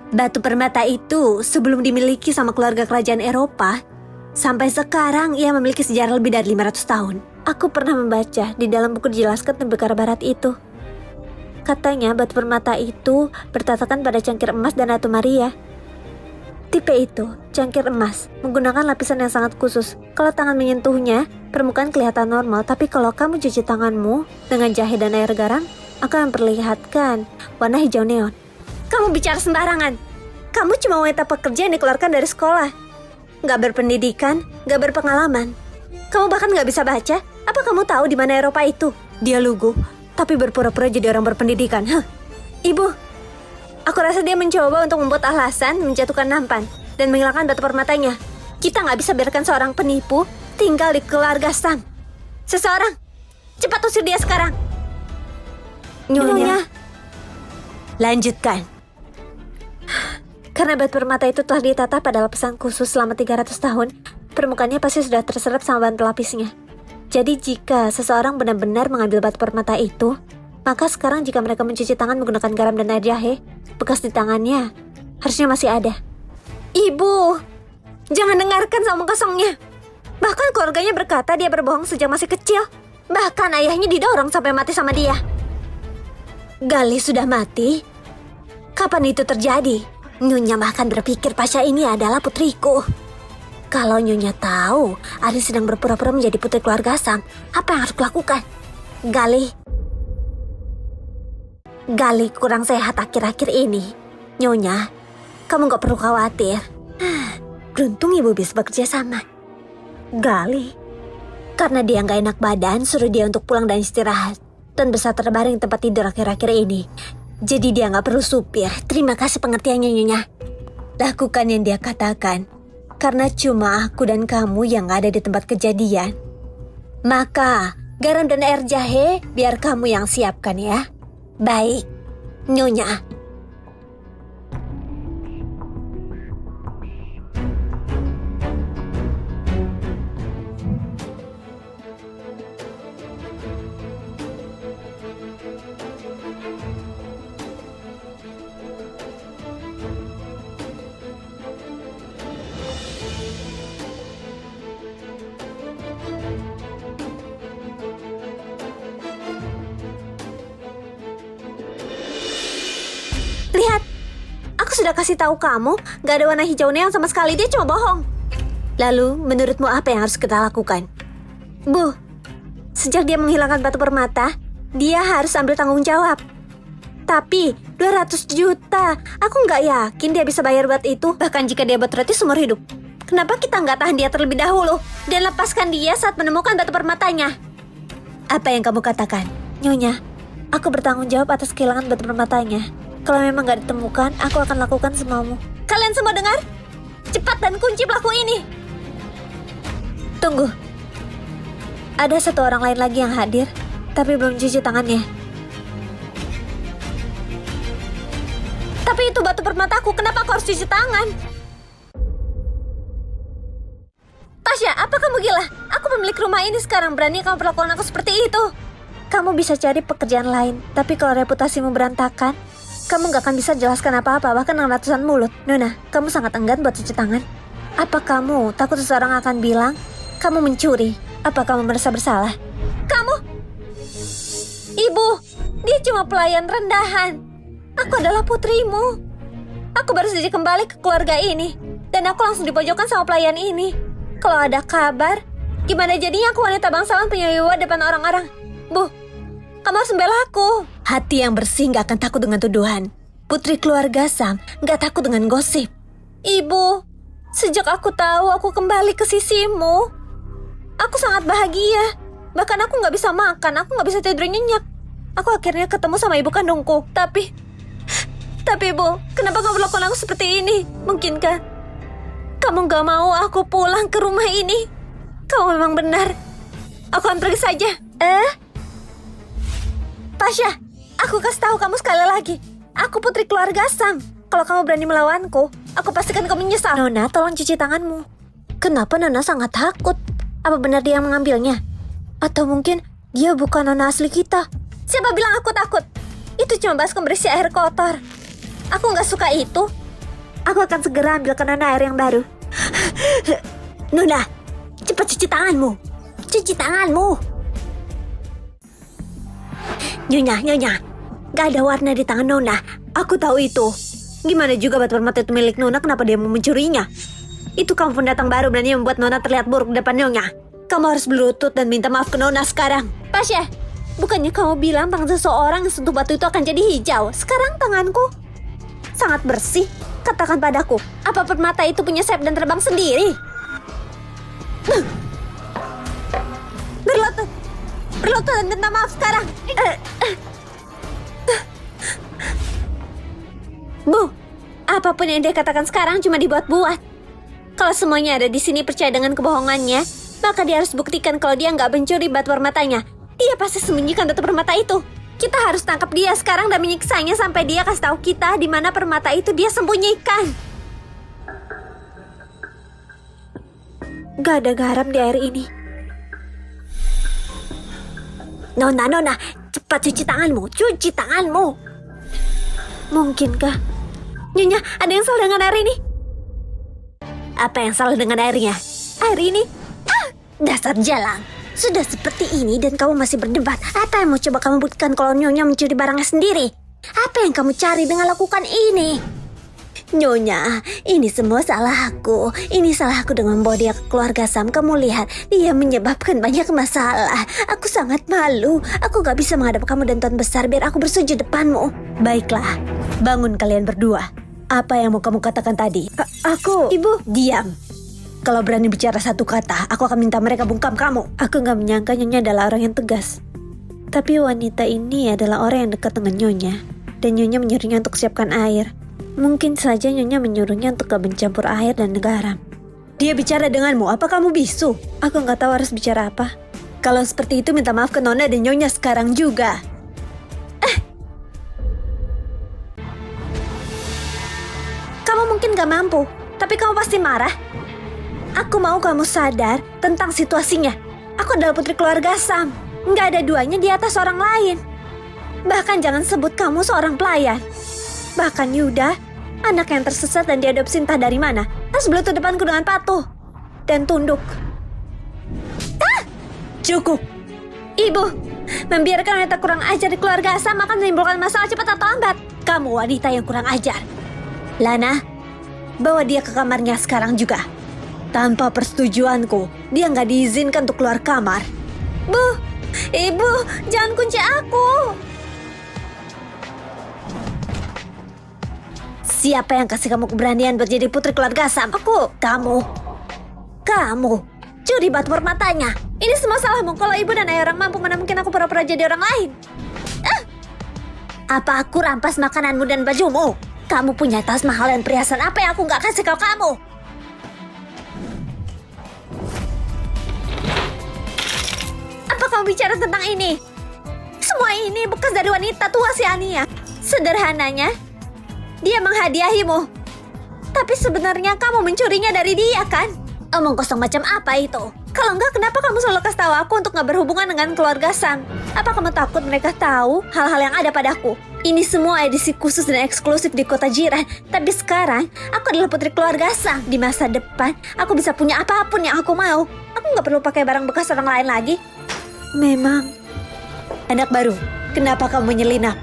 Batu permata itu sebelum dimiliki sama keluarga kerajaan Eropa, sampai sekarang ia memiliki sejarah lebih dari 500 tahun. Aku pernah membaca di dalam buku dijelaskan tentang Bekara Barat itu. Katanya batu permata itu bertatakan pada cangkir emas dan Ratu Maria. Tipe itu, cangkir emas, menggunakan lapisan yang sangat khusus. Kalau tangan menyentuhnya, permukaan kelihatan normal. Tapi kalau kamu cuci tanganmu dengan jahe dan air garam, akan memperlihatkan warna hijau neon. Kamu bicara sembarangan. Kamu cuma wanita pekerja yang dikeluarkan dari sekolah. Nggak berpendidikan, nggak berpengalaman. Kamu bahkan nggak bisa baca. Apa kamu tahu di mana Eropa itu? Dia lugu, tapi berpura-pura jadi orang berpendidikan. Ibu, aku rasa dia mencoba untuk membuat alasan menjatuhkan nampan dan menghilangkan batu permatanya. Kita nggak bisa biarkan seorang penipu tinggal di keluarga Sam. Seseorang, cepat usir dia sekarang. Nyonya. Lanjutkan. Karena batu permata itu telah ditata pada lapisan khusus selama 300 tahun, permukaannya pasti sudah terserap sama bahan pelapisnya. Jadi jika seseorang benar-benar mengambil batu permata itu, maka sekarang jika mereka mencuci tangan menggunakan garam dan air jahe, bekas di tangannya harusnya masih ada. Ibu, jangan dengarkan omong kosongnya. Bahkan keluarganya berkata dia berbohong sejak masih kecil. Bahkan ayahnya didorong sampai mati sama dia. Gali sudah mati? Kapan itu terjadi? Nyonya bahkan berpikir Pasha ini adalah putriku. Kalau Nyonya tahu Ari sedang berpura-pura menjadi putri keluarga Sam, apa yang harus kulakukan? Gali kurang sehat akhir-akhir ini. Nyonya, kamu gak perlu khawatir. Beruntung ibu bisa bekerja sama. Gali, karena dia gak enak badan, suruh dia untuk pulang dan istirahat. Dan bisa terbaring di tempat tidur akhir-akhir ini. Jadi dia gak perlu supir. Terima kasih pengertiannya, Nyonya. Lakukan yang dia katakan. Karena cuma aku dan kamu yang ada di tempat kejadian. Maka, garam dan air jahe biar kamu yang siapkan ya. Baik, Nyonya. Lihat, aku sudah kasih tahu kamu, gak ada warna hijau neon sama sekali, dia cuma bohong. Lalu, menurutmu apa yang harus kita lakukan? Bu, sejak dia menghilangkan batu permata, dia harus ambil tanggung jawab. Tapi, 200 juta, aku gak yakin dia bisa bayar buat itu, bahkan jika dia buat roti seumur hidup. Kenapa kita gak tahan dia terlebih dahulu, dan lepaskan dia saat menemukan batu permatanya? Apa yang kamu katakan? Nyonya, aku bertanggung jawab atas kehilangan batu permatanya. Kalau memang gak ditemukan, aku akan lakukan semaumu. Kalian semua dengar? Cepat dan kunci pelaku ini. Tunggu. Ada satu orang lain lagi yang hadir, tapi belum cuci tangannya. Tapi itu batu permataku, kenapa aku harus cuci tangan? Tasya, apa kamu gila? Aku pemilik rumah ini sekarang, berani kamu perlakukan aku seperti itu? Kamu bisa cari pekerjaan lain, tapi kalau reputasimu berantakan, Kamu gak akan bisa jelaskan apa-apa, bahkan dengan ratusan mulut. Nona, kamu sangat enggan buat cuci tangan. Apa kamu takut seseorang akan bilang kamu mencuri? Apa kamu merasa bersalah? Kamu? Ibu, dia cuma pelayan rendahan. Aku adalah putrimu. Aku baru saja kembali ke keluarga ini. Dan aku langsung dipojokkan sama pelayan ini. Kalau ada kabar, gimana jadinya aku wanita bangsawan punya wibawa depan orang-orang? Bu, kamu harus membela aku. Hati yang bersih gak akan takut dengan tuduhan. Putri keluarga Sam gak takut dengan gosip. Ibu, sejak aku tahu aku kembali ke sisimu, aku sangat bahagia. Bahkan aku gak bisa makan, aku gak bisa tidur nyenyak. Aku akhirnya ketemu sama ibu kandungku. Tapi Bu, kenapa kamu melakukan aku seperti ini? Mungkinkah kamu gak mau aku pulang ke rumah ini? Kamu memang benar. Aku akan pergi saja. Pasha, aku kasih tahu kamu sekali lagi. Aku putri keluarga Sam. Kalau kamu berani melawanku, aku pastikan kamu menyesal. Nona, tolong cuci tanganmu. Kenapa Nona sangat takut? Apa benar dia yang mengambilnya? Atau mungkin dia bukan Nona asli kita? Siapa bilang aku takut? Itu cuma baskom berisi air kotor. Aku nggak suka itu. Aku akan segera ambilkan Nona air yang baru. Nona, cepat cuci tanganmu. Cuci tanganmu. Nyonya, gak ada warna di tangan Nona. Aku tahu itu. Gimana juga batu permata itu milik Nona, kenapa dia mau mencurinya? Itu kamu pendatang baru berani membuat Nona terlihat buruk di depan Nyonya. Kamu harus berlutut dan minta maaf ke Nona sekarang. Pasha, bukannya kamu bilang tangan seseorang yang sentuh batu itu akan jadi hijau? Sekarang tanganku sangat bersih. Katakan padaku, apa permata itu punya sayap dan terbang sendiri? Berlutut dan minta maaf sekarang. Bu, apapun yang dia katakan sekarang cuma dibuat-buat. Kalau semuanya ada di sini percaya dengan kebohongannya, maka dia harus buktikan kalau dia nggak mencuri batu permatanya. Dia pasti sembunyikan batu permata itu. Kita harus tangkap dia sekarang dan menyiksanya sampai dia kasih tahu kita di mana permata itu dia sembunyikan. Gak ada garam di air ini. Nona, cepat cuci tanganmu, cuci tanganmu. Mungkinkah Nyonya, ada yang salah dengan air ini? Apa yang salah dengan airnya? Air ini? Dasar jalang. Sudah seperti ini dan kamu masih berdebat. Apa yang mau coba kamu buktikan kalau Nyonya mencuri barangnya sendiri? Apa yang kamu cari dengan lakukan ini? Nyonya, ini semua salah aku. Ini salah aku dengan membawa dia ke keluarga Sam. Kamu lihat, dia menyebabkan banyak masalah. Aku sangat malu. Aku gak bisa menghadap kamu dan Tuan Besar biar aku bersujud depanmu. Baiklah, bangun kalian berdua. Apa yang mau kamu katakan tadi? Aku... Ibu, diam. Kalau berani bicara satu kata, aku akan minta mereka bungkam kamu. Aku gak menyangka Nyonya adalah orang yang tegas. Tapi wanita ini adalah orang yang dekat dengan Nyonya. Dan Nyonya menyuruhnya untuk siapkan air. Mungkin saja Nyonya menyuruhnya untuk gak mencampur air dan garam. Dia bicara denganmu, apa kamu bisu? Aku gak tahu harus bicara apa. Kalau seperti itu minta maaf ke Nona dan Nyonya sekarang juga. Kamu mungkin gak mampu, tapi kamu pasti marah. Aku mau kamu sadar tentang situasinya. Aku adalah putri keluarga Sam. Gak ada duanya di atas orang lain. Bahkan jangan sebut kamu seorang pelayan. Bahkan Yuda, anak yang tersesat dan diadopsi entah dari mana, harus berlutut depanku dengan patuh dan tunduk. Cukup. Ibu, membiarkan wanita kurang ajar di keluarga Sam akan menimbulkan masalah cepat atau lambat. Kamu wanita yang kurang ajar. Lana, bawa dia ke kamarnya sekarang juga. Tanpa persetujuanku, dia nggak diizinkan untuk keluar kamar. Bu, Ibu, jangan kunci aku. Siapa yang kasih kamu keberanian buat jadi putri keluarga Sam? Aku. Kamu. Curi batu permatanya. Ini semua salahmu. Kalau ibu dan ayah orang mampu, mana mungkin aku pura-pura jadi orang lain. Apa aku rampas makananmu dan bajumu? Kamu punya tas mahal dan perhiasan apa yang aku gak kasih ke kamu? Apa kamu bicara tentang ini? Semua ini bekas dari wanita tua si Ania. Sederhananya, dia menghadiahimu. Tapi sebenarnya kamu mencurinya dari dia kan? Omong kosong macam apa itu? Kalau enggak, kenapa kamu selalu kasih tahu aku untuk gak berhubungan dengan keluarga Sam? Apa kamu takut mereka tahu hal-hal yang ada padaku? Ini semua edisi khusus dan eksklusif di kota jiran. Tapi sekarang, aku adalah putri keluarga Sam. Di masa depan, aku bisa punya apapun yang aku mau. Aku nggak perlu pakai barang bekas orang lain lagi. Memang. Anak baru, kenapa kamu menyelinap?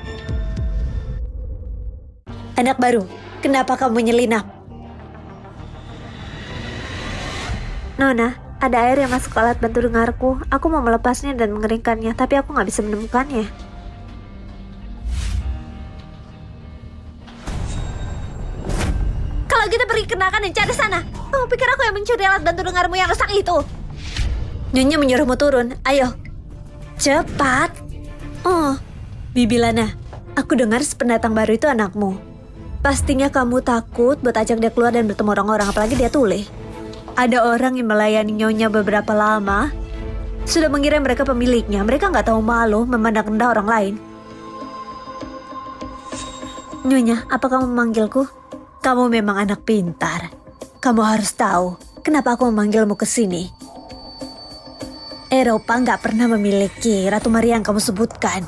Anak baru, kenapa kamu menyelinap? Nona, ada air yang masuk ke alat bantu dengarku. Aku mau melepasnya dan mengeringkannya, tapi aku nggak bisa menemukannya. Kalau kita pergi ke Nakan dan cari sana. Kamu pikir aku yang mencuri alat bantu dengarmu yang rusak itu? Nyonya menyuruhmu turun. Ayo, cepat. Oh, Bibi Lana, aku dengar pendatang baru itu anakmu. Pastinya kamu takut buat ajak dia keluar dan bertemu orang-orang, apalagi dia tuli. Ada orang yang melayani Nyonya beberapa lama, sudah mengira mereka pemiliknya. Mereka nggak tahu malu memandang rendah orang lain. Nyonya, apa kamu memanggilku? Kamu memang anak pintar. Kamu harus tahu kenapa aku memanggilmu ke sini. Eropa nggak pernah memiliki Ratu Maria yang kamu sebutkan.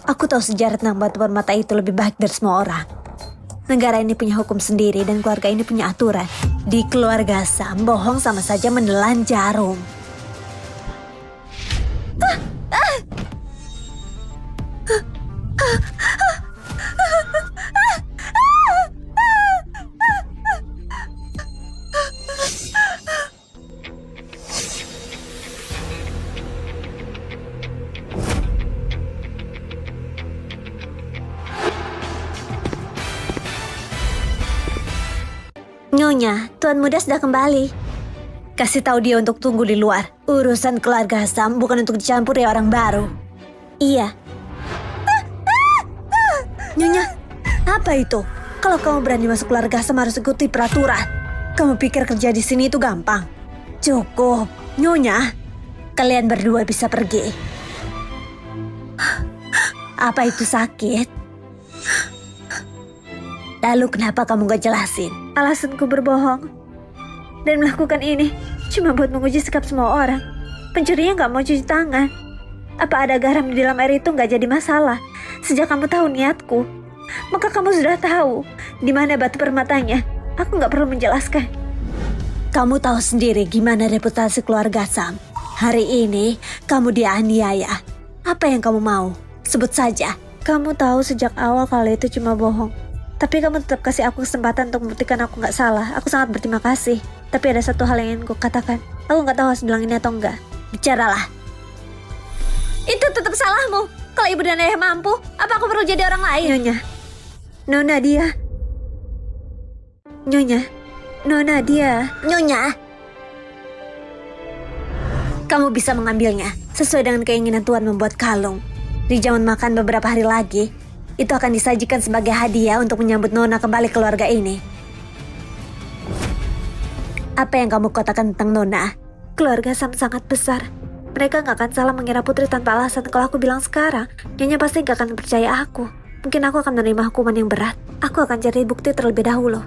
Aku tahu sejarah tentang batu permata itu lebih baik dari semua orang. Negara ini punya hukum sendiri dan keluarga ini punya aturan. Di keluarga Sam, bohong sama saja menelan jarum. Nyonya, Tuan Muda sudah kembali. Kasih tahu dia untuk tunggu di luar. Urusan keluarga Sam bukan untuk dicampuri orang baru. Iya. Nyonya, apa itu? Kalau kamu berani masuk keluarga Sam harus ikuti peraturan. Kamu pikir kerja di sini itu gampang? Cukup, Nyonya. Kalian berdua bisa pergi. Apa itu sakit? Lalu kenapa kamu gak jelasin? Alasanku berbohong dan melakukan ini cuma buat menguji sikap semua orang. Pencurinya gak mau cuci tangan. Apa ada garam di dalam air itu gak jadi masalah? Sejak kamu tahu niatku, maka kamu sudah tahu di mana batu permatanya. Aku gak perlu menjelaskan. Kamu tahu sendiri gimana reputasi keluarga Sam. Hari ini kamu dianiaya. Apa yang kamu mau? Sebut saja. Kamu tahu sejak awal kalau itu cuma bohong. Tapi kamu tetap kasih aku kesempatan untuk membuktikan aku gak salah. Aku sangat berterima kasih. Tapi ada satu hal yang ingin ku katakan. Aku gak tahu harus bilang ini atau enggak. Bicaralah. Itu tetap salahmu. Kalau ibu dan ayah mampu, apa aku perlu jadi orang lain? Nyonya. Nona dia. Nyonya. Nona dia. Nyonya. Kamu bisa mengambilnya. Sesuai dengan keinginan Tuan membuat kalung. Di zaman makan beberapa hari lagi, itu akan disajikan sebagai hadiah untuk menyambut Nona kembali keluarga ini. Apa yang kamu katakan tentang Nona? Keluarga Sam sangat besar. Mereka gak akan salah mengira putri tanpa alasan. Kalau aku bilang sekarang, Nyonya pasti gak akan percaya aku. Mungkin aku akan menerima hukuman yang berat. Aku akan cari bukti terlebih dahulu.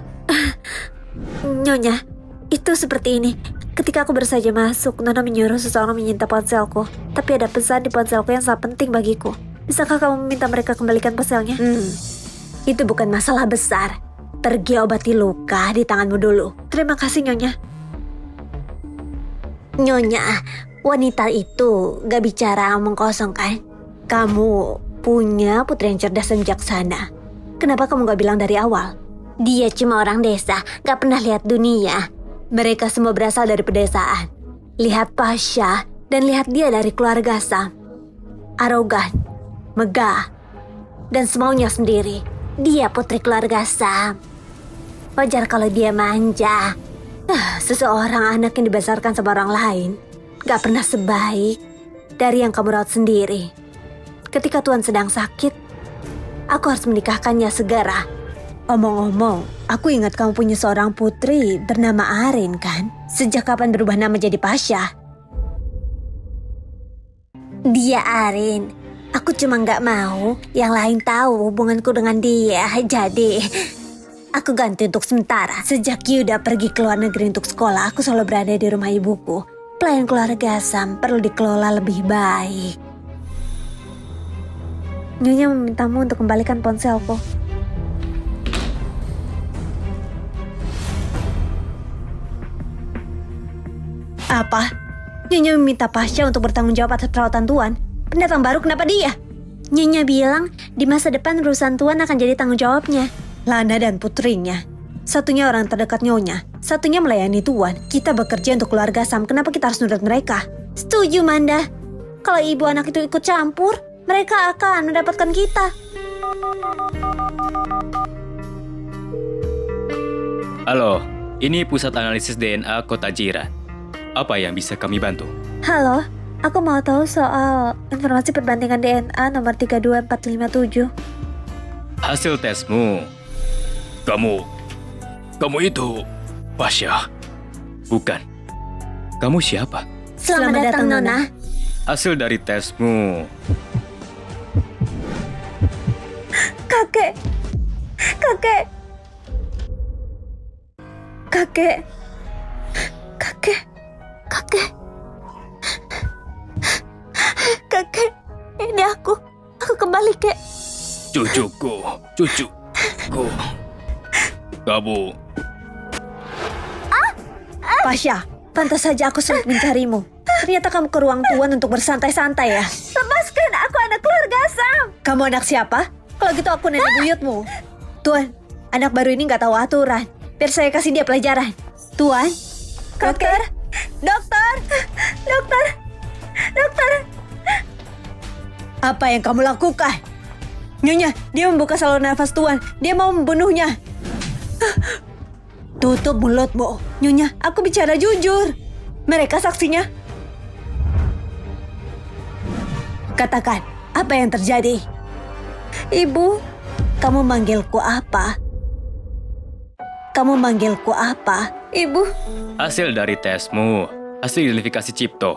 Nyonya, itu seperti ini. Ketika aku baru saja masuk, Nona menyuruh seseorang menyita ponselku. Tapi ada pesan di ponselku yang sangat penting bagiku. Bisakah kamu meminta mereka kembalikan ponselnya? Itu bukan masalah besar. Pergi obati luka di tanganmu dulu. Terima kasih, Nyonya. Nyonya, wanita itu gak bicara omong kosong kan? Kamu punya putri yang cerdas dan bijaksana. Kenapa kamu gak bilang dari awal? Dia cuma orang desa, gak pernah lihat dunia. Mereka semua berasal dari pedesaan. Lihat Pasha dan lihat dia dari keluarga Sam. Arogan, megah, dan semaunya sendiri. Dia putri keluarga Sam. Wajar kalau dia manja. Seseorang anak yang dibesarkan sama orang lain gak pernah sebaik dari yang kamu rawat sendiri. Ketika Tuan sedang sakit, aku harus menikahkannya segera. Omong-omong, aku ingat kamu punya seorang putri bernama Arin kan? Sejak kapan berubah nama jadi Pasha? Dia Arin. Aku cuma gak mau yang lain tahu hubunganku dengan dia. Jadi, aku ganti untuk sementara. Sejak Yuda pergi ke luar negeri untuk sekolah, aku selalu berada di rumah ibuku. Pelayan keluarga Sam perlu dikelola lebih baik. Nyonya memintamu untuk kembalikan ponselku. Apa? Nyonya meminta Pasha untuk bertanggung jawab atas perawatan Tuan. Pendatang baru kenapa dia? Nyonya bilang di masa depan urusan Tuan akan jadi tanggung jawabnya. Lana dan putrinya. Satunya orang terdekat Nyonya, satunya melayani Tuan. Kita bekerja untuk keluarga Sam, kenapa kita harus nurut mereka? Setuju, Manda. Kalau ibu anak itu ikut campur, mereka akan mendapatkan kita. Halo, ini pusat analisis DNA Kota Jiran. Apa yang bisa kami bantu? Halo, aku mau tahu soal informasi perbandingan DNA nomor 32457. Hasil tesmu. Kamu itu Pasha? Bukan. Kamu siapa? Selamat datang, Nona. Hasil dari tesmu. Kakek. Kakek. Kakek. Kakek. Kakek. Kakek. Ini aku. Aku kembali, Kek. Cucuku. Kamu. Pasha, pantas saja aku sulit mencarimu. Ternyata kamu ke ruang Tuan untuk bersantai-santai ya. Lepaskan, aku anak keluarga Sam. Kamu anak siapa? Kalau gitu aku nenek buyutmu. Tuan, anak baru ini nggak tahu aturan. Biar saya kasih dia pelajaran. Tuan, dokter, dokter, dokter, dokter. Apa yang kamu lakukan? Nyonya, dia membuka saluran nafas Tuan. Dia mau membunuhnya. Tutup mulutmu. Nyonya, aku bicara jujur. Mereka saksinya. Katakan, apa yang terjadi? Ibu, kamu manggilku apa? Kamu manggilku apa? Ibu. Hasil dari tesmu. Hasil identifikasi Cipto.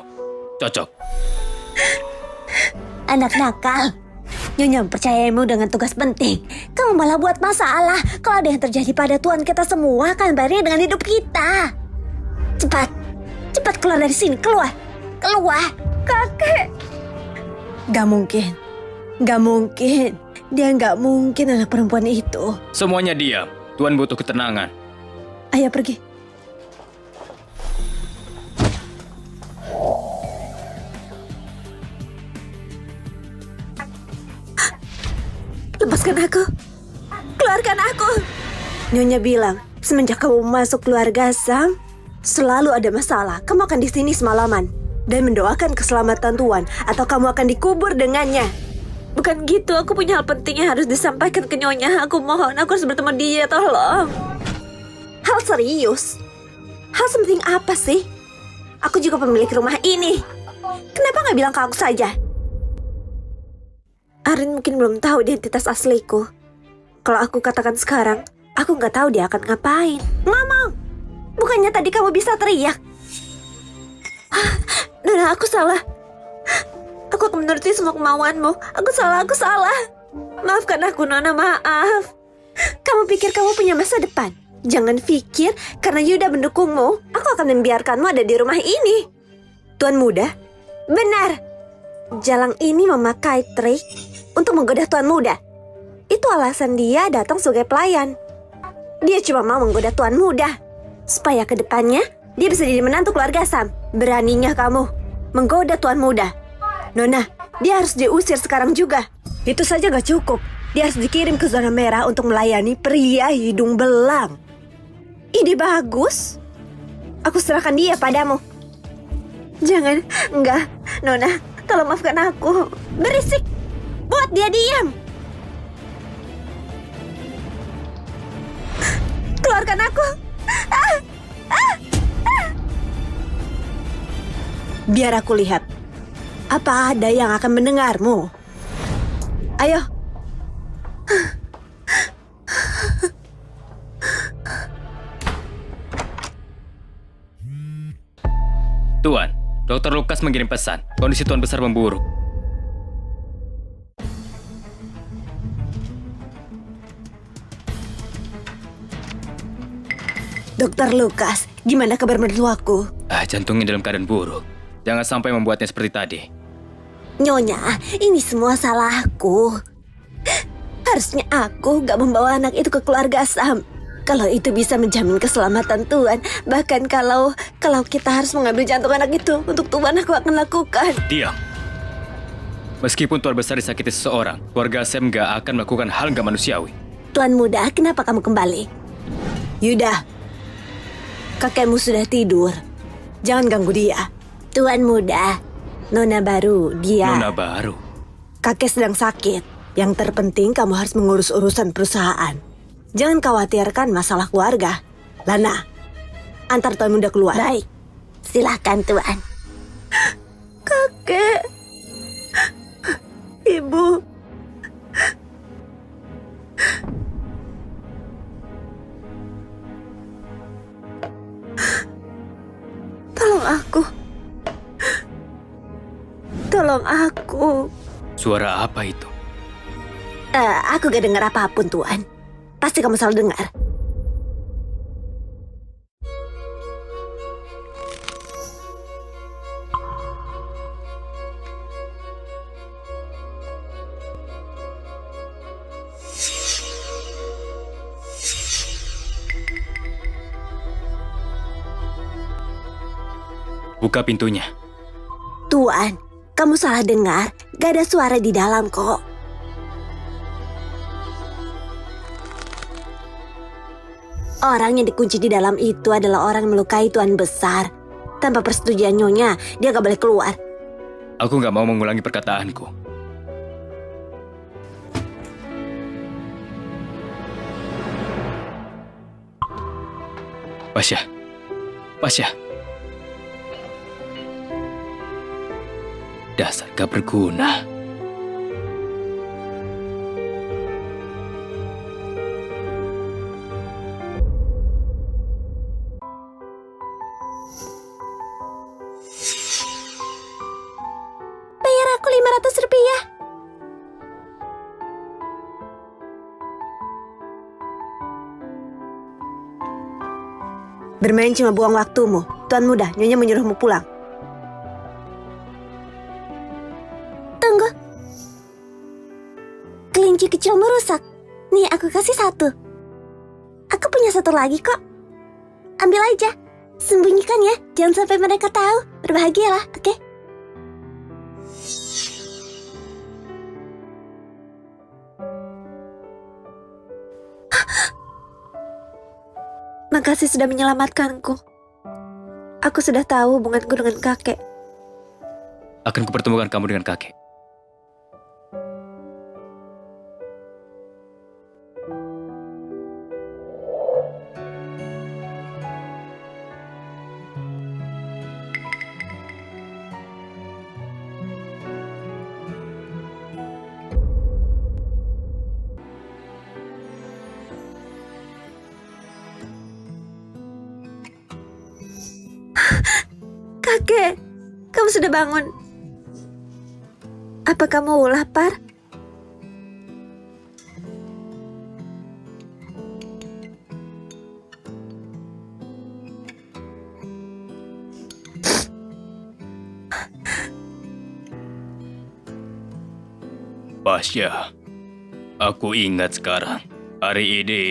Cocok. Anak nakal. Nyonya mempercayaimu dengan tugas penting. Kamu malah buat masalah. Kalau ada yang terjadi pada Tuan, kita semua akan bayarnya dengan hidup kita. Cepat. Cepat keluar dari sini. Keluar. Keluar. Kakek. Gak mungkin. Gak mungkin. Dia gak mungkin anak perempuan itu. Semuanya diam. Tuan butuh ketenangan. Ayo pergi. Lepaskan aku. Keluarkan aku. Nyonya bilang, semenjak kamu masuk keluarga Sam, selalu ada masalah. Kamu akan di sini semalaman dan mendoakan keselamatan Tuan, atau kamu akan dikubur dengannya. Bukan gitu, aku punya hal penting yang harus disampaikan ke Nyonya. Aku mohon, aku harus bertemu dia, tolong. Hal serius? Hal sepenting apa sih? Aku juga pemilik rumah ini. Kenapa nggak bilang ke aku saja? Arin mungkin belum tahu identitas asliku. Kalau aku katakan sekarang, aku nggak tahu dia akan ngapain. Ngomong! Bukannya tadi kamu bisa teriak? Nona, aku salah. Aku akan menuruti semua kemauanmu. Aku salah. Maafkan aku, Nona, maaf. Kamu pikir kamu punya masa depan? Jangan pikir karena Yuda mendukungmu, aku akan membiarkanmu ada di rumah ini. Tuan muda? Benar. Jalang ini memakai trik untuk menggoda Tuan muda. Itu alasan dia datang sebagai pelayan. Dia cuma mau menggoda Tuan muda supaya kedepannya dia bisa jadi menantu keluarga Sam. Beraninya kamu menggoda Tuan muda. Nona, dia harus diusir sekarang juga. Itu saja gak cukup. Dia harus dikirim ke zona merah untuk melayani pria hidung belang. Ide bagus. Aku serahkan dia padamu. Jangan, enggak. Nona, tolong maafkan aku. Berisik. Buat dia diam. Keluarkan aku. Biar aku lihat. Apa ada yang akan mendengarmu? Ayo. Tuan, Dr. Lukas mengirim pesan. Kondisi Tuan besar memburuk. Dr. Lukas, gimana kabar mertuaku? Jantungnya dalam keadaan buruk. Jangan sampai membuatnya seperti tadi. Nyonya, ini semua salahku. Harusnya aku gak membawa anak itu ke keluarga Sam. Kalau itu bisa menjamin keselamatan Tuan. Bahkan kalau kita harus mengambil jantung anak itu untuk Tuan, aku akan lakukan. Diam. Meskipun Tuan Besar disakiti seseorang, keluarga Sam gak akan melakukan hal gak manusiawi. Tuan Muda, kenapa kamu kembali? Yuda, kakekmu sudah tidur. Jangan ganggu dia. Tuan Muda, Nona baru, dia... Nona baru? Kakek sedang sakit. Yang terpenting kamu harus mengurus urusan perusahaan. Jangan khawatirkan masalah keluarga. Lana, antar Tuan Muda keluar. Baik, silahkan Tuan. Kakek, Ibu. Tolong aku. Tolong aku. Suara apa itu? Aku gak dengar apapun, Tuan. Pasti kamu salah dengar. Buka pintunya. Tuan, kamu salah dengar. Gak ada suara di dalam kok. Orang yang dikunci di dalam itu adalah orang yang melukai Tuan Besar. Tanpa persetujuan Nyonya, dia gak boleh keluar. Aku gak mau mengulangi perkataanku. Pasha. Pasha. Dasar gak berguna. Bayar aku 500 rupiah. Bermain cuma buang waktumu. Tuan Muda, Nyonya menyuruhmu pulang. Tunggu. Kelinci kecilmu rusak. Nih, aku kasih satu. Aku punya satu lagi kok. Ambil aja. Sembunyikan ya. Jangan sampai mereka tahu. Berbahagialah, oke? Makasih sudah menyelamatkanku. Aku sudah tahu hubunganku dengan kakek. Akan kupertemukan kamu dengan kakek. Kakek, kamu sudah bangun. Apa kamu lapar? Pasha, aku ingat sekarang. Hari ini,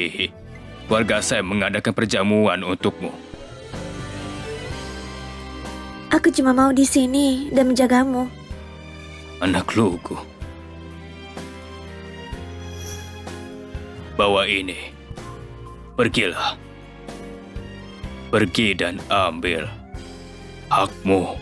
keluarga saya mengadakan perjamuan untukmu. Aku cuma mau di sini dan menjagamu. Anak lugu. Bawa ini. Pergilah. Pergi dan ambil hakmu.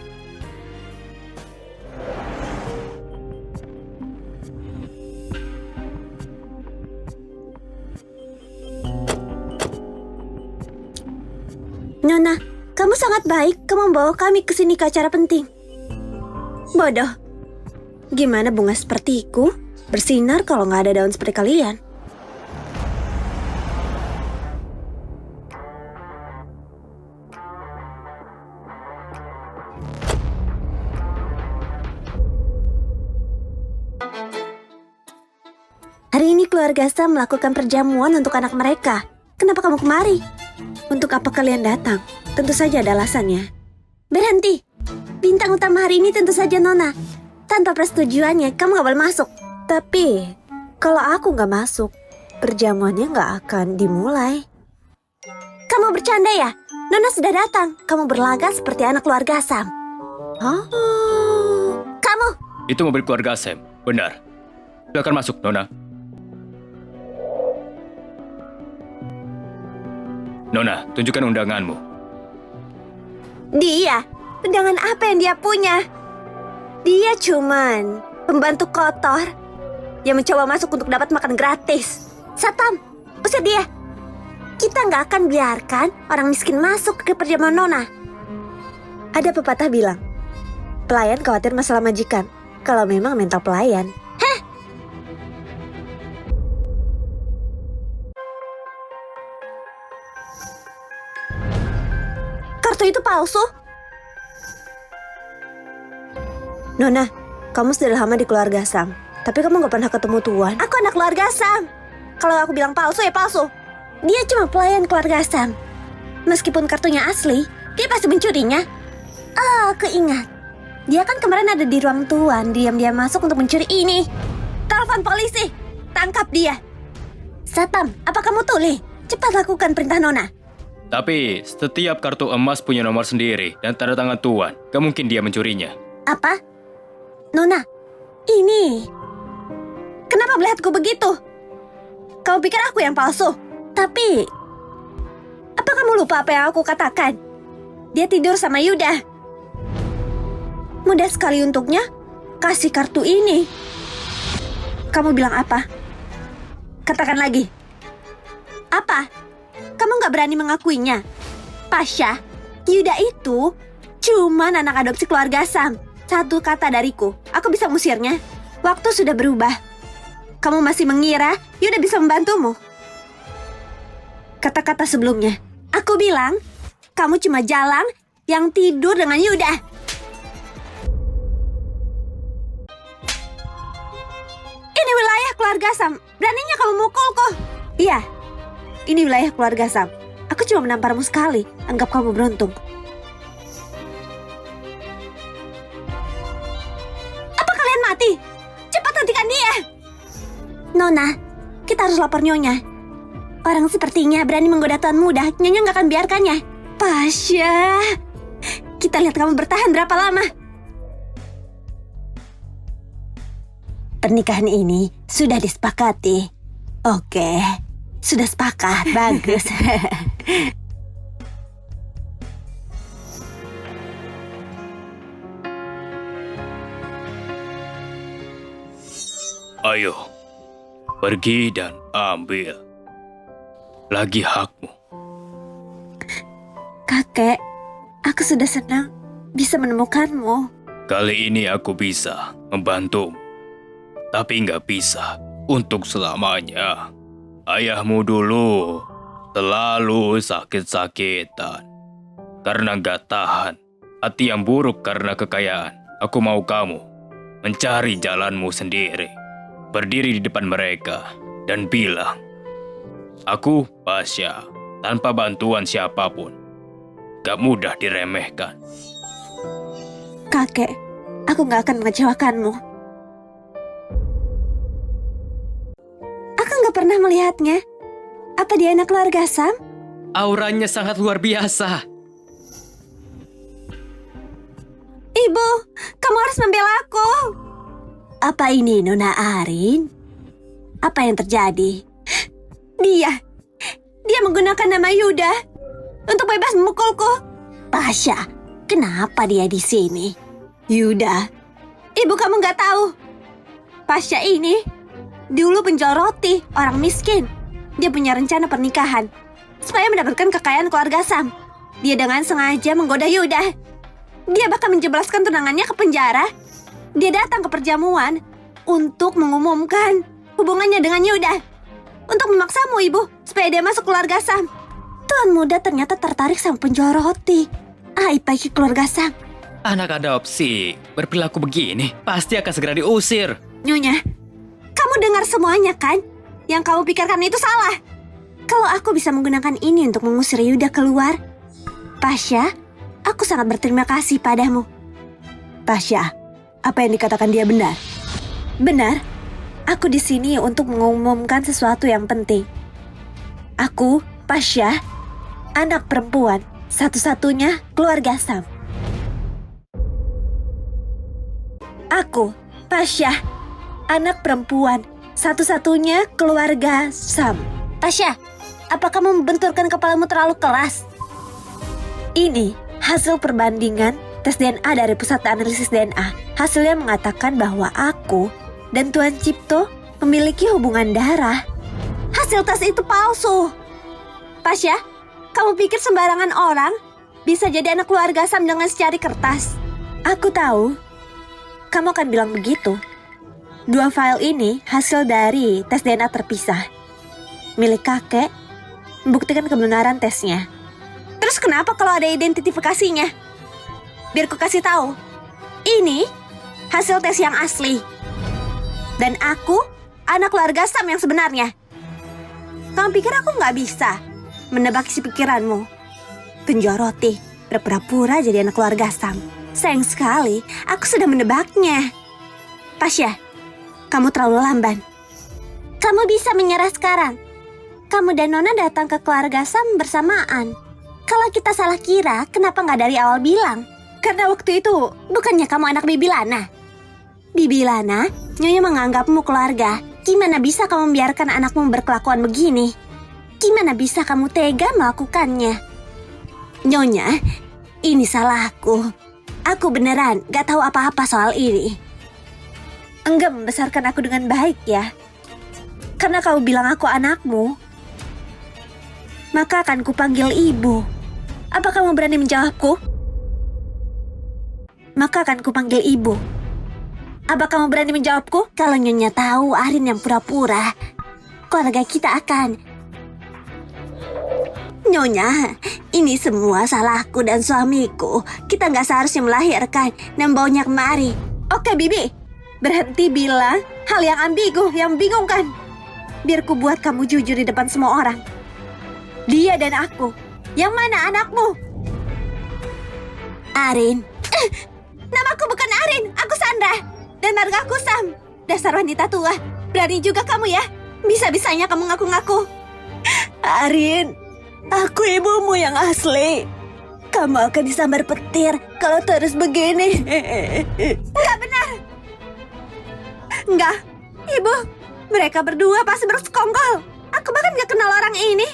Nona, kamu sangat baik. Kamu membawa kami ke sini ke acara penting. Bodoh. Gimana bunga sepertiku bersinar kalau nggak ada daun seperti kalian? Hari ini keluarga Sam melakukan perjamuan untuk anak mereka. Kenapa kamu kemari? Untuk apa kalian datang? Tentu saja ada alasannya. Berhenti. Bintang utama hari ini tentu saja Nona. Tanpa persetujuannya, kamu gak boleh masuk. Tapi, kalau aku gak masuk, perjamuannya gak akan dimulai. Kamu bercanda ya? Nona sudah datang. Kamu berlagak seperti anak keluarga Sam. Hah? Kamu? Itu mobil keluarga Sam, benar. Silakan masuk, Nona. Nona, tunjukkan undanganmu. Dia? Undangan apa yang dia punya? Dia cuman pembantu kotor yang mencoba masuk untuk dapat makan gratis. Satan, usir dia. Kita nggak akan biarkan orang miskin masuk ke perjamuan Nona. Ada pepatah bilang, pelayan khawatir masalah majikan. Kalau memang mental pelayan. Hah? Kartu itu palsu. Nona, kamu sudah lama di keluarga Sam. Tapi kamu gak pernah ketemu Tuan. Aku anak keluarga Sam. Kalau aku bilang palsu ya palsu. Dia cuma pelayan keluarga Sam. Meskipun kartunya asli, dia pasti mencurinya. Aku ingat. Dia kan kemarin ada di ruang Tuan. Diam-diam masuk untuk mencuri ini. Telepon polisi. Tangkap dia. Satam, apa kamu tuli? Cepat lakukan perintah Nona. Tapi setiap kartu emas punya nomor sendiri dan tanda tangan Tuan. Gak mungkin dia mencurinya. Apa? Nona, ini. Kenapa melihatku begitu? Kau pikir aku yang palsu? Tapi, apa kamu lupa apa yang aku katakan? Dia tidur sama Yuda. Mudah sekali untuknya kasih kartu ini. Kamu bilang apa? Katakan lagi. Apa? Kamu gak berani mengakuinya? Pasha, Yuda itu cuman anak adopsi keluarga Sam. Satu kata dariku, aku bisa mengusirnya. Waktu sudah berubah. Kamu masih mengira Yuda bisa membantumu? Kata-kata sebelumnya, aku bilang, kamu cuma jalang yang tidur dengan Yuda. Ini wilayah keluarga Sam. Beraninya kamu mukulku? Iya, ini wilayah keluarga Sam. Aku cuma menamparmu sekali. Anggap kamu beruntung. Apa kalian mati? Cepat hentikan dia. Nona, kita harus lapor Nyonya. Orang sepertinya berani menggoda tuan muda. Nyonya gak akan biarkannya. Pasha, kita lihat kamu bertahan berapa lama. Pernikahan ini sudah disepakati. Oke, sudah sepakat. Bagus. Ayo, pergi dan ambil. Lagi hakmu. Kakek, aku sudah senang bisa menemukanmu. Kali ini aku bisa membantumu. Tapi nggak bisa untuk selamanya. Ayahmu dulu selalu sakit-sakitan. Karena nggak tahan. Hati yang buruk karena kekayaan. Aku mau kamu mencari jalanmu sendiri. Berdiri di depan mereka dan bilang, aku Pasha, tanpa bantuan siapapun. Gak mudah diremehkan. Kakek, aku gak akan mengecewakanmu. Aku gak pernah melihatnya. Apa dia anak keluarga Sam? Auranya sangat luar biasa. Ibu, kamu harus membela aku. Apa ini Nona Arin? Apa yang terjadi? Dia menggunakan nama Yuda untuk bebas memukulku. Pasha, kenapa dia di sini? Yuda, ibu kamu gak tahu. Pasha ini dulu penjual roti, orang miskin. Dia punya rencana pernikahan supaya mendapatkan kekayaan keluarga Sam. Dia dengan sengaja menggoda Yuda. Dia bahkan menjebloskan tunangannya ke penjara. Dia datang ke perjamuan untuk mengumumkan hubungannya dengan Yuda. Untuk memaksamu, Ibu, supaya dia masuk keluarga Sam. Tuan muda ternyata tertarik sama penjual roti. Aib bagi keluarga Sam. Anak adopsi berperilaku begini pasti akan segera diusir. Nyonya, kamu dengar semuanya kan? Yang kamu pikirkan itu salah. Kalau aku bisa menggunakan ini untuk mengusir Yuda keluar, Pasha, aku sangat berterima kasih padamu. Pasha, Apa yang dikatakan dia benar? Benar. Aku di sini untuk mengumumkan sesuatu yang penting. Aku, Pasha, anak perempuan satu-satunya keluarga Sam. Aku, Pasha, anak perempuan satu-satunya keluarga Sam. Pasha, apa kamu membenturkan kepalamu terlalu keras? Ini hasil perbandingan tes DNA dari pusat analisis DNA. Hasilnya mengatakan bahwa aku dan Tuan Cipto memiliki hubungan darah. Hasil tes itu palsu. Pasha, kamu pikir sembarangan orang bisa jadi anak keluarga Sam dengan secari kertas? Aku tahu, kamu akan bilang begitu. 2 file ini hasil dari tes DNA terpisah. Milik kakek membuktikan kebenaran tesnya. Terus kenapa kalau ada identifikasinya? Biar ku kasih tahu. Ini hasil tes yang asli. Dan aku anak keluarga Sam yang sebenarnya. Kamu pikir aku nggak bisa menebak isi pikiranmu? Penjoroti berpura-pura jadi anak keluarga Sam. Sayang sekali, aku sudah menebaknya. Pasha, kamu terlalu lamban. Kamu bisa menyerah sekarang. Kamu dan Nona datang ke keluarga Sam bersamaan. Kalau kita salah kira, kenapa nggak dari awal bilang? Karena waktu itu, bukannya kamu anak Bibi Lana? Bibi Lana, Nyonya menganggapmu keluarga. Gimana bisa kamu membiarkan anakmu berkelakuan begini? Gimana bisa kamu tega melakukannya? Nyonya, ini salahku. Aku beneran gak tahu apa-apa soal ini. Enggak membesarkan aku dengan baik ya. Karena kau bilang aku anakmu, maka akan kupanggil ibu. Apa kamu berani menjawabku? Maka akan kupanggil ibu. Apa kamu berani menjawabku? Kalau Nyonya tahu Arin yang pura-pura, keluarga kita akan... Nyonya, ini semua salahku dan suamiku. Kita nggak seharusnya melahirkan dan bawanya kemari. Oke, Bibi. Berhenti bilang hal yang ambigu, yang membingungkan. Biar ku buat kamu jujur di depan semua orang. Dia dan aku. Yang mana anakmu? Arin. Namaku bukan Arin, aku Sandra. Dan margaku Sam. Dasar wanita tua. Berani juga kamu ya. Bisa-bisanya kamu ngaku-ngaku. Arin, aku ibumu yang asli. Kamu akan disambar petir kalau terus begini. Enggak benar. Enggak, ibu. Mereka berdua pasti bersekongkol. Aku bahkan gak kenal orang ini.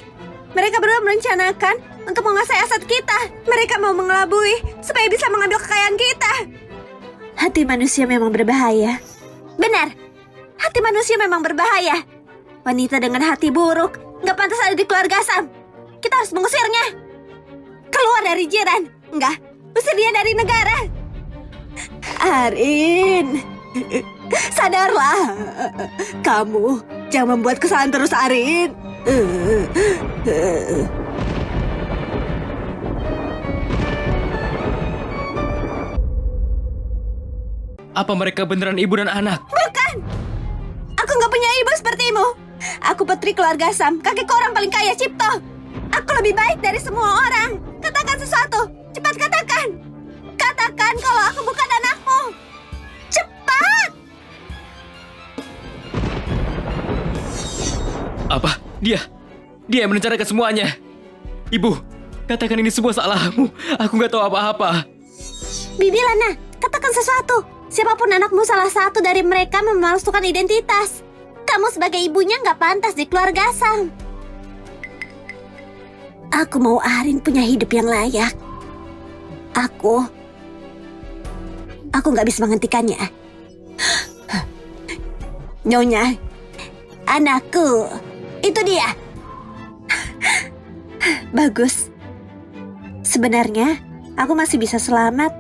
Mereka berdua merencanakan untuk menguasai aset kita. Mereka mau mengelabui supaya bisa mengambil kekayaan kita. Hati manusia memang berbahaya. Benar, hati manusia memang berbahaya. Wanita dengan hati buruk gak pantas ada di keluarga Sam. Kita harus mengusirnya. Keluar dari jiran. Enggak, usir dia dari negara. Arin, sadarlah. Kamu jangan membuat kesalahan terus, Arin. Apa mereka beneran ibu dan anak? Bukan. Aku nggak punya ibu sepertimu. Aku putri keluarga Sam, kakekku orang paling kaya, Cipto. Aku lebih baik dari semua orang. Katakan sesuatu. Cepat katakan. Katakan kalau aku bukan anakmu. Cepat. Apa? Dia yang merencanakan semuanya. Ibu, katakan ini semua salahmu. Aku nggak tahu apa-apa. Bibi Lana, katakan sesuatu. Siapapun anakmu, salah satu dari mereka memalsukan identitas. Kamu sebagai ibunya nggak pantas di keluarga Sam. Aku mau Arin punya hidup yang layak. Aku nggak bisa menghentikannya. Nyonya, anakku, itu dia. Bagus. Sebenarnya, aku masih bisa selamat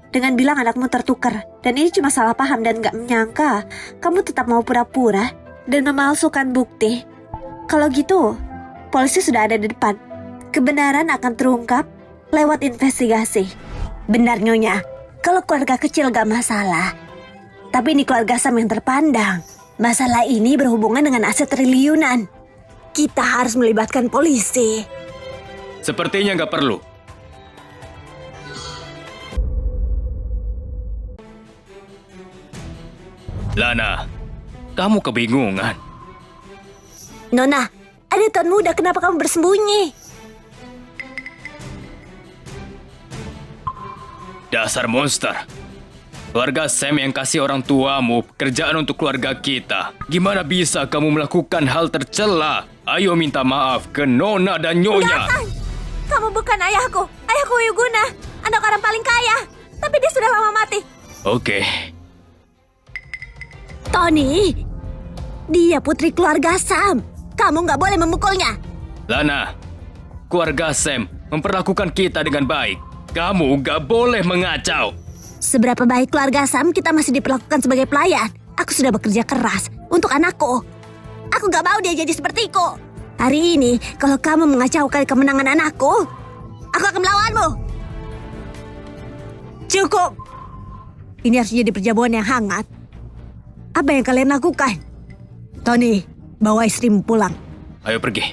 dengan bilang anakmu tertukar. Dan ini cuma salah paham dan gak menyangka kamu tetap mau pura-pura dan memalsukan bukti. Kalau gitu, polisi sudah ada di depan. Kebenaran akan terungkap lewat investigasi. Benar, Nyonya. Kalau keluarga kecil gak masalah. Tapi ini keluarga Sam yang terpandang. Masalah ini berhubungan dengan aset triliunan. Kita harus melibatkan polisi. Sepertinya nggak perlu. Lana, kamu kebingungan. Nona, ada tuan muda, kenapa kamu bersembunyi? Dasar monster. Keluarga Sam yang kasih orang tuamu pekerjaan untuk keluarga kita. Gimana bisa kamu melakukan hal tercela? Ayo minta maaf ke Nona dan Nyonya. Datang! Kamu bukan ayahku. Ayahku Yuguna, anak orang paling kaya. Tapi dia sudah lama mati. Oke, Tony, dia putri keluarga Sam. Kamu nggak boleh memukulnya. Lana, keluarga Sam memperlakukan kita dengan baik. Kamu gak boleh mengacau. Seberapa baik keluarga Sam, kita masih diperlakukan sebagai pelayan. Aku sudah bekerja keras untuk anakku. Aku gak mau dia jadi sepertiku. Hari ini, kalau kamu mengacaukan kemenangan anakku, aku akan melawanmu. Cukup. Ini harus jadi perjamuan yang hangat. Apa yang kalian lakukan? Tony, bawa istrimu pulang. Ayo pergi.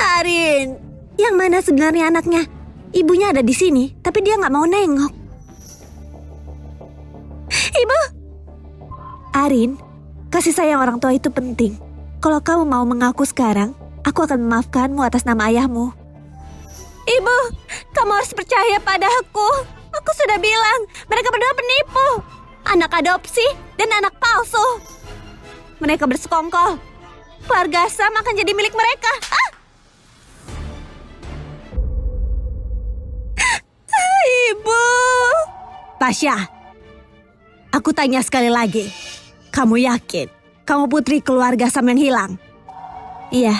Arin, yang mana sebenarnya anaknya? Ibunya ada di sini, tapi dia nggak mau nengok. Ibu! Arin, kasih sayang orang tua itu penting. Kalau kamu mau mengaku sekarang, aku akan memaafkanmu atas nama ayahmu. Ibu, kamu harus percaya pada aku. Aku sudah bilang, mereka berdua penipu. Anak adopsi dan anak palsu. Mereka bersekongkol. Keluarga Sam akan jadi milik mereka. Ibu. Tasya, aku tanya sekali lagi. Kamu yakin kamu putri keluarga Sam yang hilang? Iya,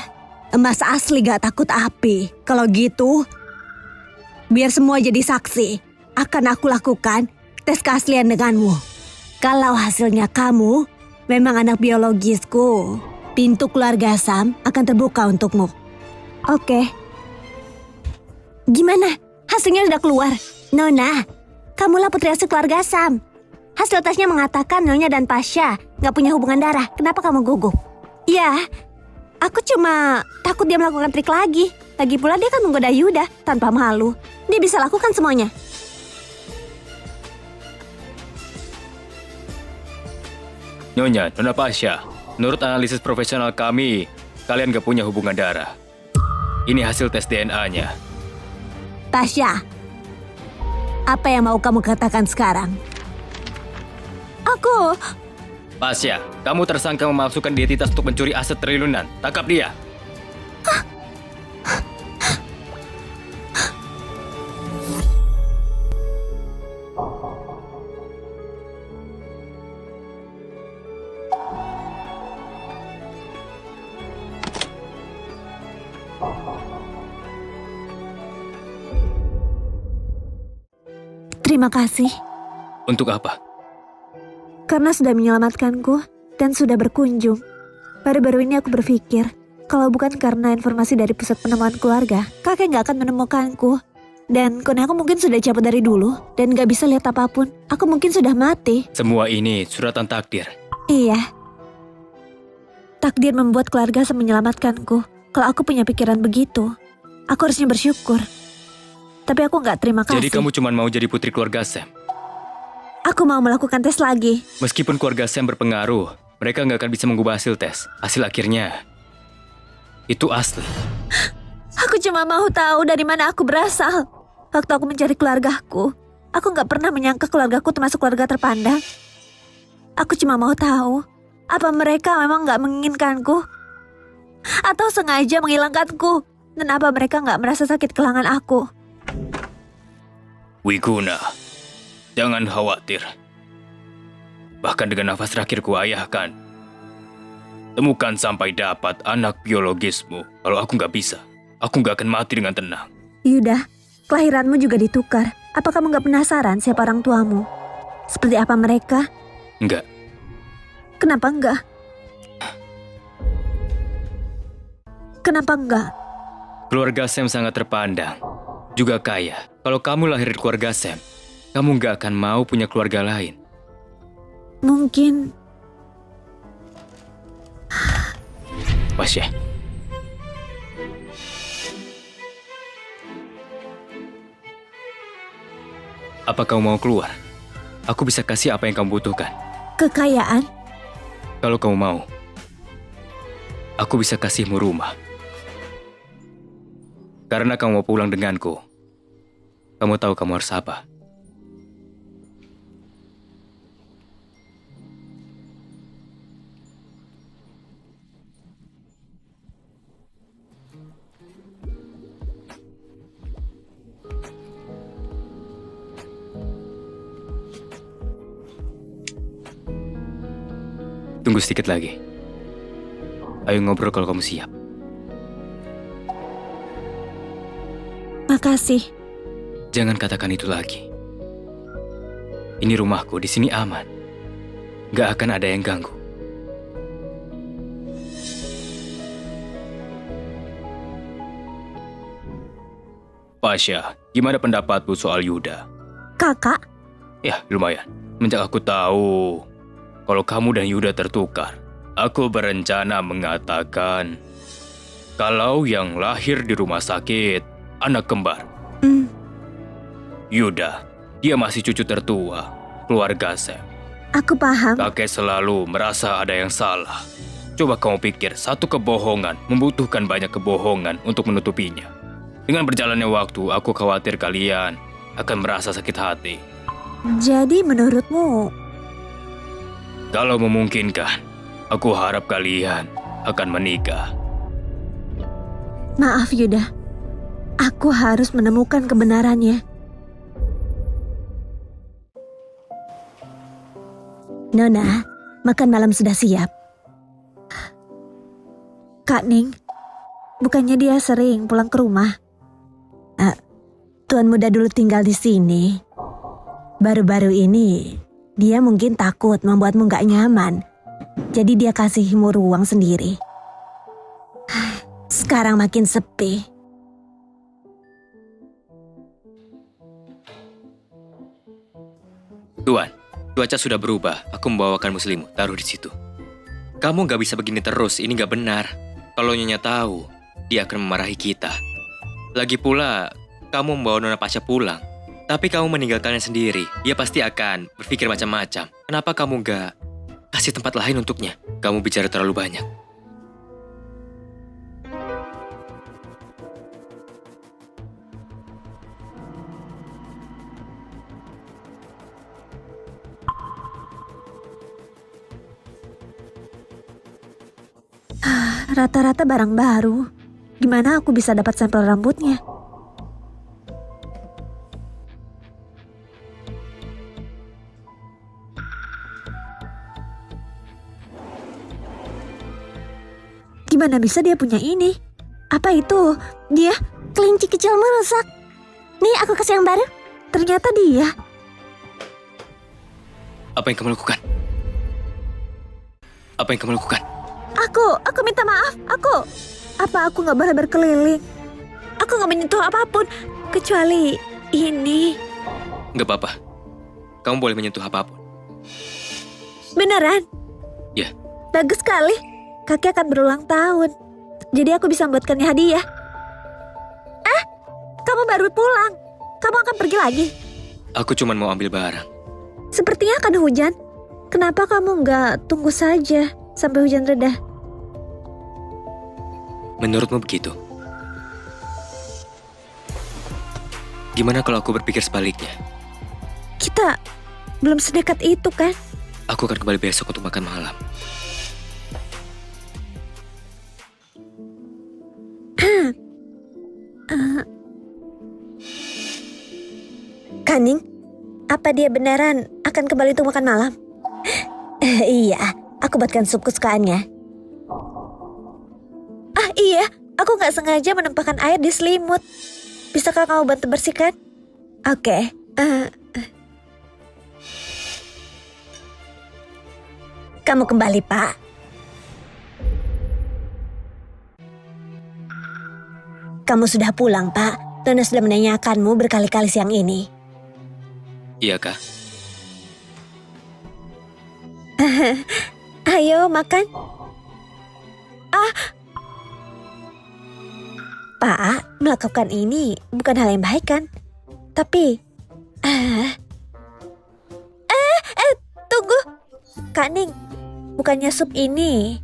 emas asli gak takut api. Kalau gitu, biar semua jadi saksi. Akan aku lakukan tes keaslian denganmu. Kalau hasilnya kamu memang anak biologisku, pintu keluarga Sam akan terbuka untukmu. Oke. Gimana? Hasilnya sudah keluar. Nona, kamulah putri asli keluarga Sam. Hasil tesnya mengatakan Nyonya dan Tasya gak punya hubungan darah. Kenapa kamu gugup? Ya, aku cuma takut dia melakukan trik lagi. Lagi pula dia kan menggoda Yuda tanpa malu. Dia bisa lakukan semuanya. Nyonya, Nona Pasha, menurut analisis profesional kami, kalian gak punya hubungan darah. Ini hasil tes DNA-nya. Tasya, apa yang mau kamu katakan sekarang? Aku... Pasha, kamu tersangka memalsukan identitas untuk mencuri aset triliunan. Tangkap dia. Terima kasih. Untuk apa? Karena sudah menyelamatkanku dan sudah berkunjung. Baru-baru ini aku berpikir, kalau bukan karena informasi dari pusat penemuan keluarga, kakek gak akan menemukanku. Dan karena aku mungkin sudah cabut dari dulu dan gak bisa lihat apapun, aku mungkin sudah mati. Semua ini suratan takdir. Iya. Takdir membuat keluarga menyelamatkanku. Kalau aku punya pikiran begitu, aku harusnya bersyukur. Tapi aku gak terima kasih. Jadi kamu cuma mau jadi putri keluarga Sam? Aku mau melakukan tes lagi. Meskipun keluarga Sam berpengaruh, mereka nggak akan bisa mengubah hasil tes. Hasil akhirnya, itu asli. Aku cuma mau tahu dari mana aku berasal. Waktu aku mencari keluargaku, aku gak pernah menyangka keluargaku termasuk keluarga terpandang. Aku cuma mau tahu, apa mereka memang gak menginginkanku? Atau sengaja menghilangkanku? Dan apa mereka gak merasa sakit kehilangan aku? Wiguna, jangan khawatir. Bahkan dengan nafas terakhir ku ayahkan, temukan sampai dapat anak biologismu. Kalau aku nggak bisa, aku nggak akan mati dengan tenang. Yuda, kelahiranmu juga ditukar. Apa kamu gak penasaran siapa orang tuamu? Seperti apa mereka? Enggak. Kenapa enggak? Kenapa enggak? Keluarga Sam sangat terpandang, juga kaya. Kalau kamu lahir di keluarga Sam, kamu nggak akan mau punya keluarga lain. Mungkin... Pasha. Apa kamu mau keluar? Aku bisa kasih apa yang kamu butuhkan. Kekayaan? Kalau kamu mau, aku bisa kasihmu rumah. Karena kamu mau pulang denganku, kamu tahu kamu harus apa. Tunggu sedikit lagi. Ayo ngobrol kalau kamu siap. Makasih. Jangan katakan itu lagi. Ini rumahku, di sini aman. Gak akan ada yang ganggu. Pasha, gimana pendapatmu soal Yuda? Kakak, Ya, lumayan. Semenjak aku tahu kalau kamu dan Yuda tertukar, aku berencana mengatakan kalau yang lahir di rumah sakit anak kembar. Yuda, dia masih cucu tertua keluarga Sam. aku paham. Kakek selalu merasa ada yang salah. Coba kamu pikir, satu kebohongan membutuhkan banyak kebohongan untuk menutupinya. Dengan berjalannya waktu, aku khawatir kalian akan merasa sakit hati. Jadi menurutmu, Kalau memungkinkan, aku harap kalian akan menikah. maaf Yuda, aku harus menemukan kebenarannya. Nona, makan malam sudah siap. Kak Ning, bukannya dia sering pulang ke rumah? Tuan muda dulu tinggal di sini. Baru-baru ini, dia mungkin takut membuatmu gak nyaman. Jadi dia kasihmu ruang sendiri. Sekarang makin sepi. Tuan, cuaca sudah berubah. Aku membawakan muslimu, taruh di situ. Kamu gak bisa begini terus, ini gak benar. Kalau Nyonya tahu, dia akan memarahi kita. Lagi pula, kamu membawa Nona Pasha pulang. Tapi kamu meninggalkannya sendiri, dia pasti akan berpikir macam-macam. Kenapa kamu gak kasih tempat lain untuknya? Kamu bicara terlalu banyak. Rata-rata barang baru. Gimana aku bisa dapat sampel rambutnya? Gimana bisa dia punya ini? Apa itu? Dia kelinci kecil merusak. Nih aku kasih yang baru. Ternyata dia. Apa yang kamu lakukan? Apa yang kamu lakukan? Aku minta maaf. Apa aku gak boleh berkeliling? Aku gak menyentuh apapun. Kecuali ini. Gak apa-apa. Kamu boleh menyentuh apapun. Beneran? Ya. Bagus sekali. Kakek akan berulang tahun. Jadi aku bisa membuatkannya hadiah. Kamu baru pulang. Kamu akan pergi lagi. Aku cuma mau ambil barang. Sepertinya akan hujan. Kenapa kamu nggak tunggu saja sampai hujan reda? Menurutmu begitu? Gimana kalau aku berpikir sebaliknya? Kita belum sedekat itu kan? Aku akan kembali besok untuk makan malam. Kaning, apa dia beneran akan kembali untuk makan malam? Iya, aku buatkan sup kesukaannya. Iya, aku nggak sengaja menumpahkan air di selimut. Bisakah kamu bantu bersihkan? Oke. Kamu kembali, Pak. Kamu sudah pulang, Pak. Nona sudah menanyakanmu berkali-kali siang ini. Iya, Kak? Ayo makan. Pak, melakukan ini bukan hal yang baik kan? Tapi, tunggu. Kak Ning, bukannya sup ini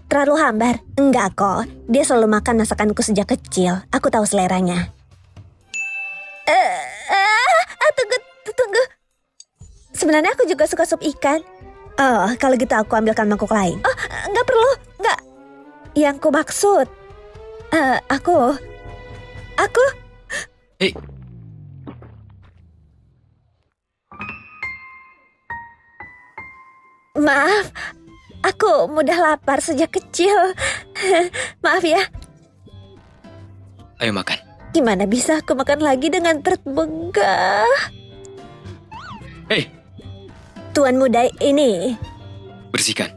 terlalu hambar? Enggak kok, dia selalu makan masakanku sejak kecil. Aku tahu seleranya. Tunggu. Sebenarnya aku juga suka sup ikan. Oh, kalau gitu aku ambilkan mangkuk lain. Oh, enggak perlu, enggak. Yang ku maksud, aku... Hei, Maaf, aku mudah lapar sejak kecil. Maaf ya, ayo makan. gimana bisa aku makan lagi dengan perut begah? Hei, Tuan muda ini, bersihkan.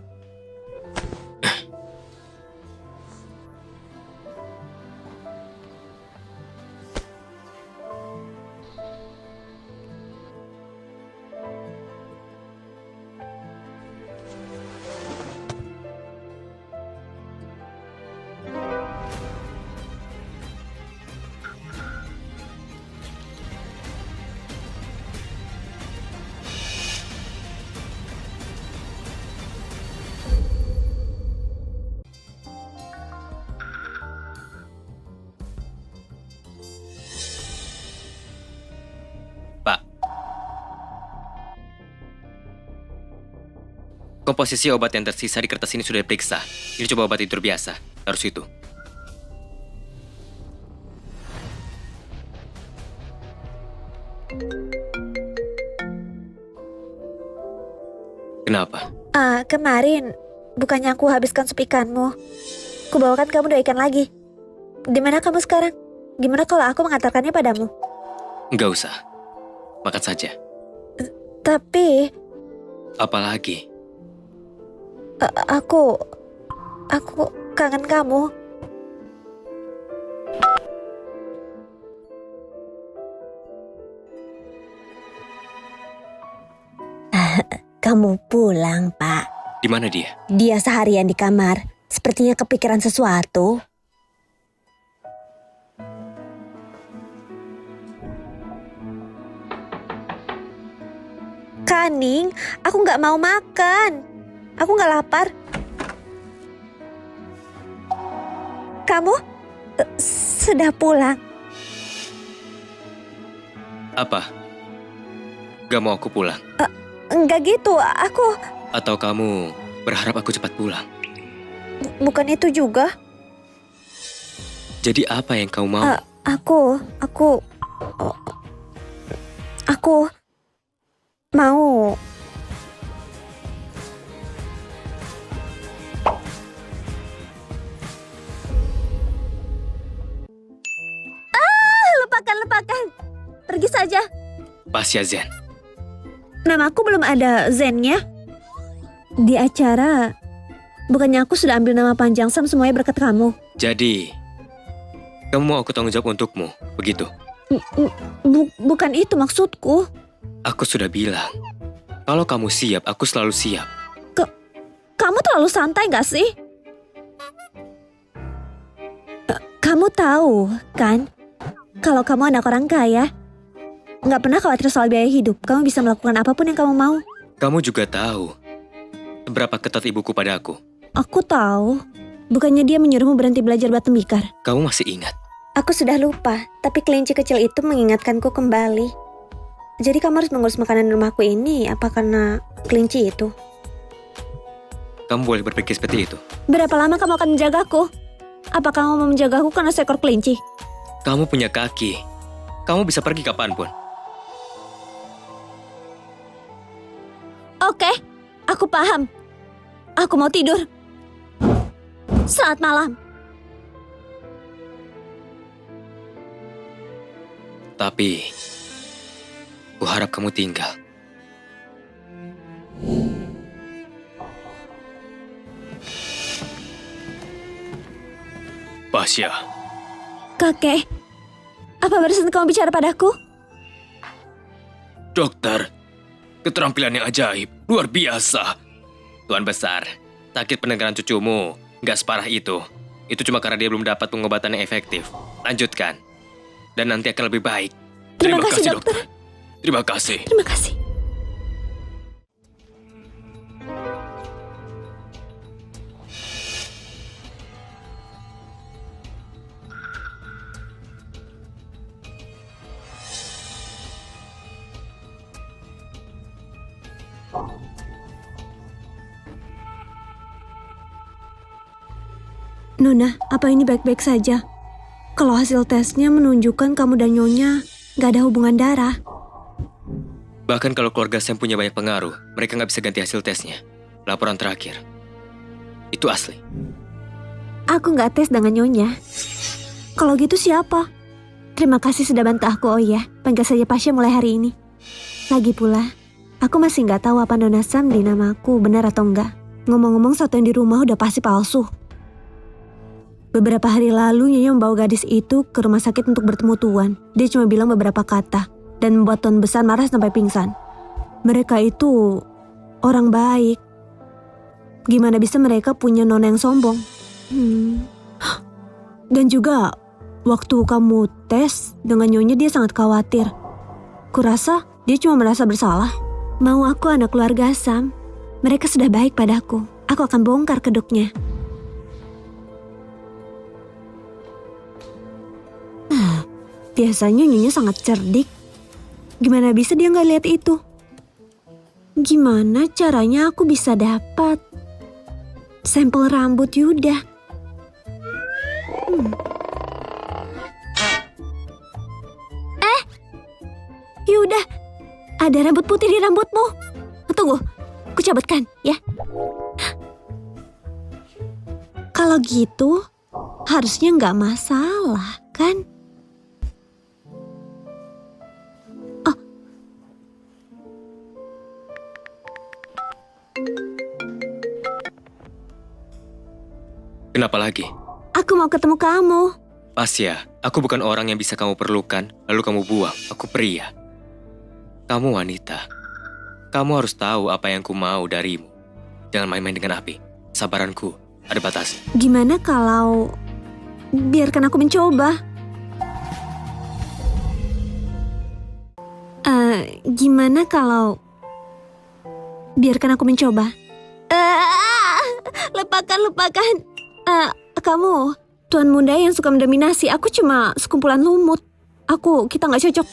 Pak, komposisi obat yang tersisa di kertas ini sudah diperiksa. Ini coba obat tidur biasa. Harus itu. Kenapa? kemarin bukannya aku habiskan sup ikanmu. Kubawakan kamu dua ikan lagi. Di mana kamu sekarang? Gimana kalau aku mengantarkannya padamu? Nggak usah. Makan saja. Tapi Apalagi? aku kangen kamu. Kamu pulang, Pak. Di mana dia? Dia seharian di kamar. Sepertinya kepikiran sesuatu. Kaning, aku nggak mau makan. Aku nggak lapar. Kamu sudah pulang? Apa? Gak mau aku pulang? Enggak gitu, aku... Atau kamu berharap aku cepat pulang? Bukan itu juga. Jadi apa yang kau mau? Aku mau... Lupakan. Pergi saja. Pasya Zen. Namaku belum ada Zennya. Di acara, bukannya aku sudah ambil nama panjang Sam, semuanya berkat kamu. Jadi, kamu mau aku tanggung jawab untukmu, begitu? Bukan itu maksudku. Aku sudah bilang, kalau kamu siap, aku selalu siap. Kamu terlalu santai gak sih? Kamu tahu, kan? Kalau kamu anak orang kaya, gak pernah khawatir soal biaya hidup. Kamu bisa melakukan apapun yang kamu mau. Kamu juga tahu seberapa ketat ibuku padaku. Aku tahu. Bukannya dia menyuruhmu berhenti belajar batu mikar. Kamu masih ingat? Aku sudah lupa, tapi kelinci kecil itu mengingatkanku kembali. Jadi kamu harus mengurus makanan di rumahku ini, apa karena kelinci itu? Kamu boleh berpikir seperti itu. Berapa lama kamu akan menjagaku? Apa kamu mau menjagaku karena seekor kelinci? Kamu punya kaki. Kamu bisa pergi kapanpun. Oke, aku paham. Aku mau tidur. Selamat malam. Tapi, aku harap kamu tinggal. Pasya, Kakek, apa barusan kamu bicara padaku? dokter, keterampilan yang ajaib, luar biasa. Tuan besar, sakit pendengaran cucumu nggak separah itu. Itu cuma karena dia belum dapat pengobatan yang efektif. Lanjutkan, dan nanti akan lebih baik. Terima kasih, dokter. Terima kasih. Terima kasih. Nona, apa ini baik-baik saja? Kalau hasil tesnya menunjukkan kamu dan Nyonya gak ada hubungan darah. Bahkan kalau keluarga Sam punya banyak pengaruh, mereka nggak bisa ganti hasil tesnya. Laporan terakhir. Itu asli. Aku gak tes dengan Nyonya. Kalau gitu siapa? Terima kasih sudah bantu aku, oh ya. Panggil saja Pasha mulai hari ini. Lagi pula, aku masih gak tahu apa Nona Sam di namaku benar atau enggak. Ngomong-ngomong, satu yang di rumah udah pasti palsu. Beberapa hari lalu Nyonya membawa gadis itu ke rumah sakit untuk bertemu Tuan. Dia cuma bilang beberapa kata dan membuat Tuan besar marah sampai pingsan. Mereka itu orang baik. Gimana bisa mereka punya nona yang sombong? Dan juga waktu kamu tes dengan Nyonya dia sangat khawatir. Kurasa dia cuma merasa bersalah. Mau aku anak keluarga Sam, mereka sudah baik padaku. Aku akan bongkar kedoknya. Biasanya Nyonya sangat cerdik. Gimana bisa dia nggak lihat itu? Gimana caranya aku bisa dapat sampel rambut Yuda? Yuda, ada rambut putih di rambutmu. Tunggu, ku cabutkan ya. Kalau gitu, harusnya nggak masalah kan? Kenapa lagi? Aku mau ketemu kamu. Pasha, aku bukan orang yang bisa kamu perlukan, lalu kamu buang. Aku pria. Kamu wanita. Kamu harus tahu apa yang ku mau darimu. Jangan main-main dengan api. Sabaranku ada batasnya. Gimana kalau biarkan aku mencoba? Gimana kalau biarkan aku mencoba? Lupakan. Kamu tuan muda yang suka mendominasi. Aku cuma sekumpulan lumut. Kita nggak cocok.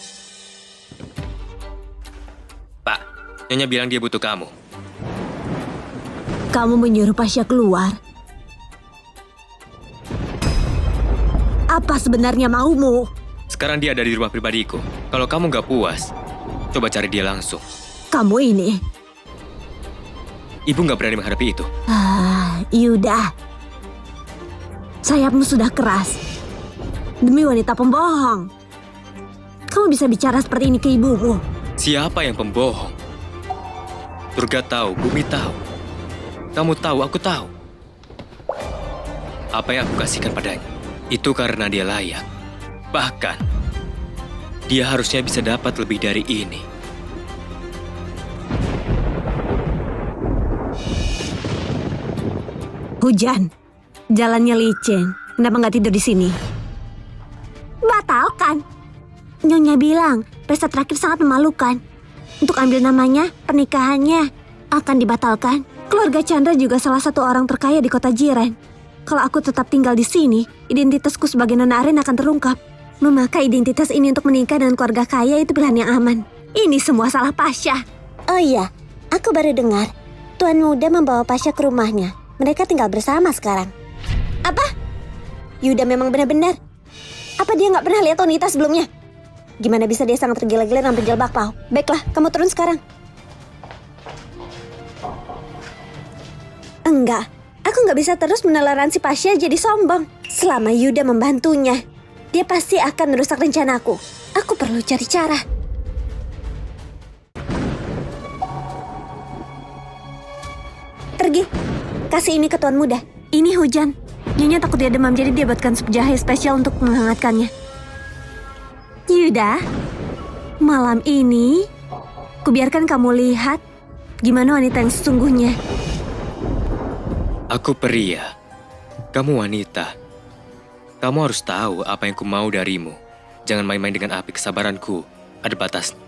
Pak, Nyonya bilang dia butuh kamu. Kamu menyuruh Pasha keluar. Apa sebenarnya maumu? Sekarang dia ada di rumah pribadiku. Kalau kamu nggak puas, coba cari dia langsung. Kamu ini. Ibu nggak berani menghadapi itu. Yuda. Sayapmu sudah keras. Demi wanita pembohong. Kamu bisa bicara seperti ini ke ibumu. Siapa yang pembohong? Surga tahu, bumi tahu. Kamu tahu, aku tahu. Apa yang aku kasihkan padanya, itu karena dia layak. Bahkan, dia harusnya bisa dapat lebih dari ini. Hujan. Jalannya licin. Kenapa nggak tidur di sini? Batalkan. Nyonya bilang pesta terakhir sangat memalukan. Untuk ambil namanya, pernikahannya akan dibatalkan. Keluarga Chandra juga salah satu orang terkaya di kota Jiren. Kalau aku tetap tinggal di sini, identitasku sebagai Nona Aren akan terungkap. Memakai identitas ini untuk menikah dengan keluarga kaya itu pilihan yang aman. Ini semua salah Pasha. Oh iya, aku baru dengar Tuan Muda membawa Pasha ke rumahnya. Mereka tinggal bersama sekarang. Apa? Yuda memang benar-benar. Apa dia nggak pernah lihat wanita sebelumnya? Gimana bisa dia sangat tergila-gila dengan penjual bakpao? Baiklah, kamu turun sekarang. Enggak, aku nggak bisa terus mentoleransi Pasha jadi sombong. Selama Yuda membantunya, dia pasti akan merusak rencanaku. Aku perlu cari cara. Pergi, kasih ini ke Tuan Muda. Ini hujan. Nyonya takut dia demam, jadi dia buatkan sup jahe spesial untuk menghangatkannya. Yuda, malam ini kubiarkan kamu lihat gimana wanita yang sesungguhnya. Aku pria. Kamu wanita. Kamu harus tahu apa yang ku mau darimu. Jangan main-main dengan api. Kesabaranku ada batasnya.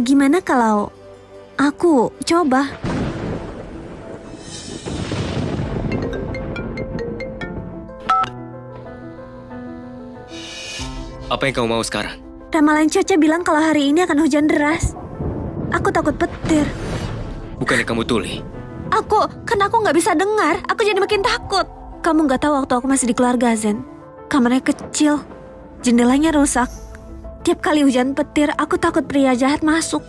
Gimana kalau aku coba? Apa yang kamu mau sekarang? Ramalan cuaca bilang kalau hari ini akan hujan deras. Aku takut petir. Bukannya kamu tuli? Kan aku nggak bisa dengar. Aku jadi makin takut. Kamu nggak tahu waktu aku masih di keluarga Zen. Kamarnya kecil, jendelanya rusak. Tiap kali hujan petir, aku takut pria jahat masuk.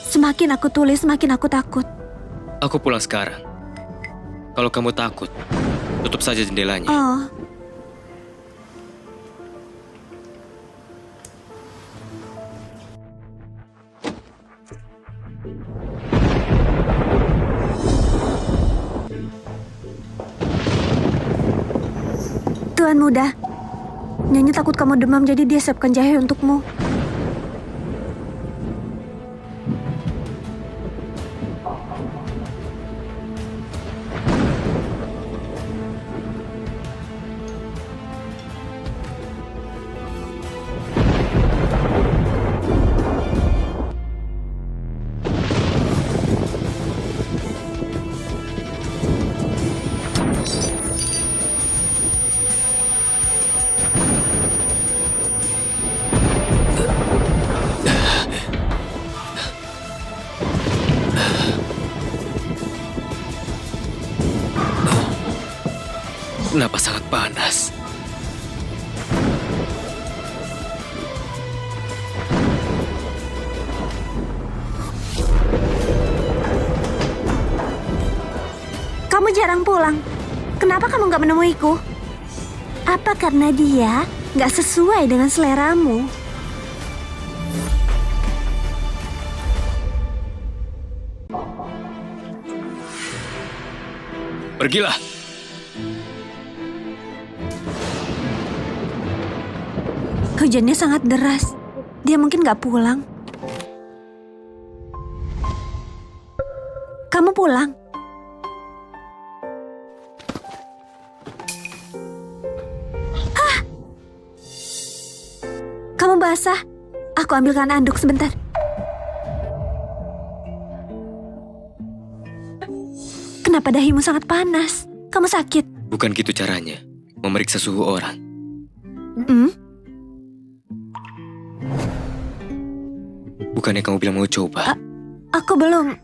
Semakin aku tuli, semakin aku takut. Aku pulang sekarang. Kalau kamu takut, tutup saja jendelanya. Oh, Tuan muda, Nyonya takut kamu demam jadi dia siapkan jahe untukmu. Kenapa sangat panas? Kamu jarang pulang. Kenapa kamu nggak menemuiku? Apa karena dia nggak sesuai dengan seleramu? Pergilah. Hujannya sangat deras. Dia mungkin nggak pulang. Kamu pulang. Hah? Kamu basah. Aku ambilkan anduk sebentar. Kenapa dahimu sangat panas? Kamu sakit? Bukan gitu caranya, memeriksa suhu orang. Hmm? Bukannya kamu bilang mau coba? Aku belum.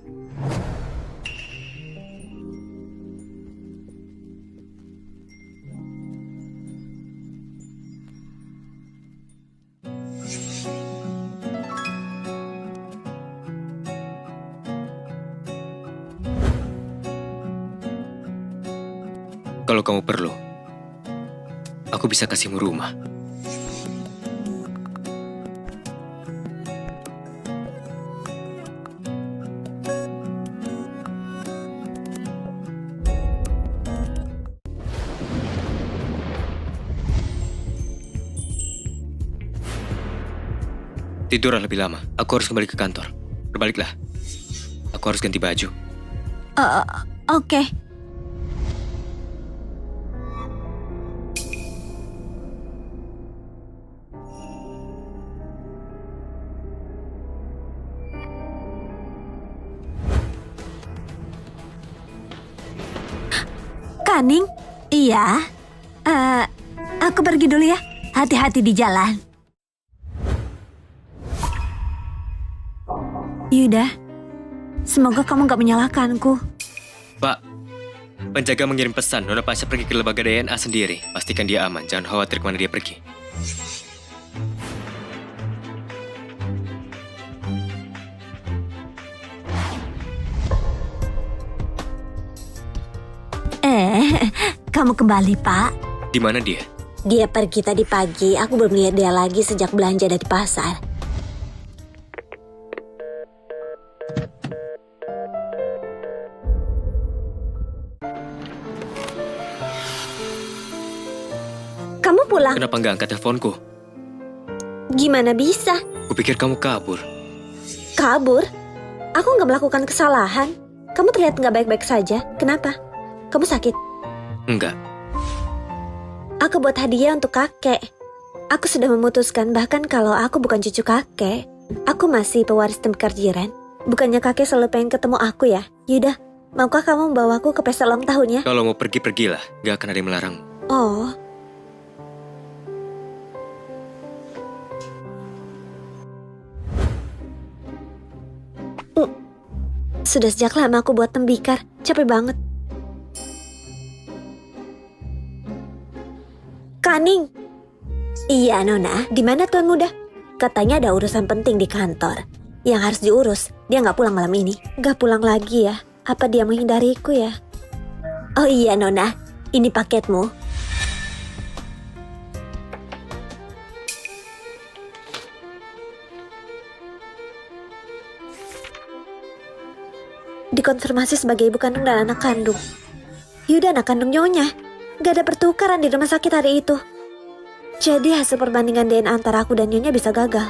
Kalau kamu perlu, aku bisa kasihmu rumah. Tidurlah lebih lama. Aku harus kembali ke kantor. Berbaliklah. Aku harus ganti baju. Oke. Kaning? Iya. Aku pergi dulu ya. Hati-hati di jalan. Yuda, semoga kamu gak menyalahkanku. Pak, penjaga mengirim pesan Nona Pasha pergi ke lembaga DNA sendiri. Pastikan dia aman, jangan khawatir kemana dia pergi. Kamu kembali, Pak. Di mana dia? Dia pergi tadi pagi. Aku belum lihat dia lagi sejak belanja dari pasar. Kamu pulang? Kenapa nggak angkat teleponku? Gimana bisa? Kupikir kamu kabur. Kabur? Aku nggak melakukan kesalahan. Kamu terlihat nggak baik-baik saja. Kenapa? Kamu sakit? Enggak. Aku buat hadiah untuk kakek. Aku sudah memutuskan bahkan kalau aku bukan cucu kakek, aku masih pewaris Tembikar Jiran. Bukannya kakek selalu pengen ketemu aku ya? Yaudah, maukah kamu membawaku ke pesta ulang tahun ya? Kalau mau pergi, pergilah. Gak akan ada yang melarang. Oh. Sudah sejak lama aku buat tembikar, capek banget. Kaning. Iya, Nona. Di mana Tuan Muda? Katanya ada urusan penting di kantor yang harus diurus. Dia nggak pulang malam ini. Nggak pulang lagi ya? Apa dia menghindariku ya? Oh iya, Nona. Ini paketmu. Dikonfirmasi sebagai ibu kandung dan anak kandung. Yuda anak kandung Nyonya. Gak ada pertukaran di rumah sakit hari itu. Jadi hasil perbandingan DNA antara aku dan Nyonya bisa gagal.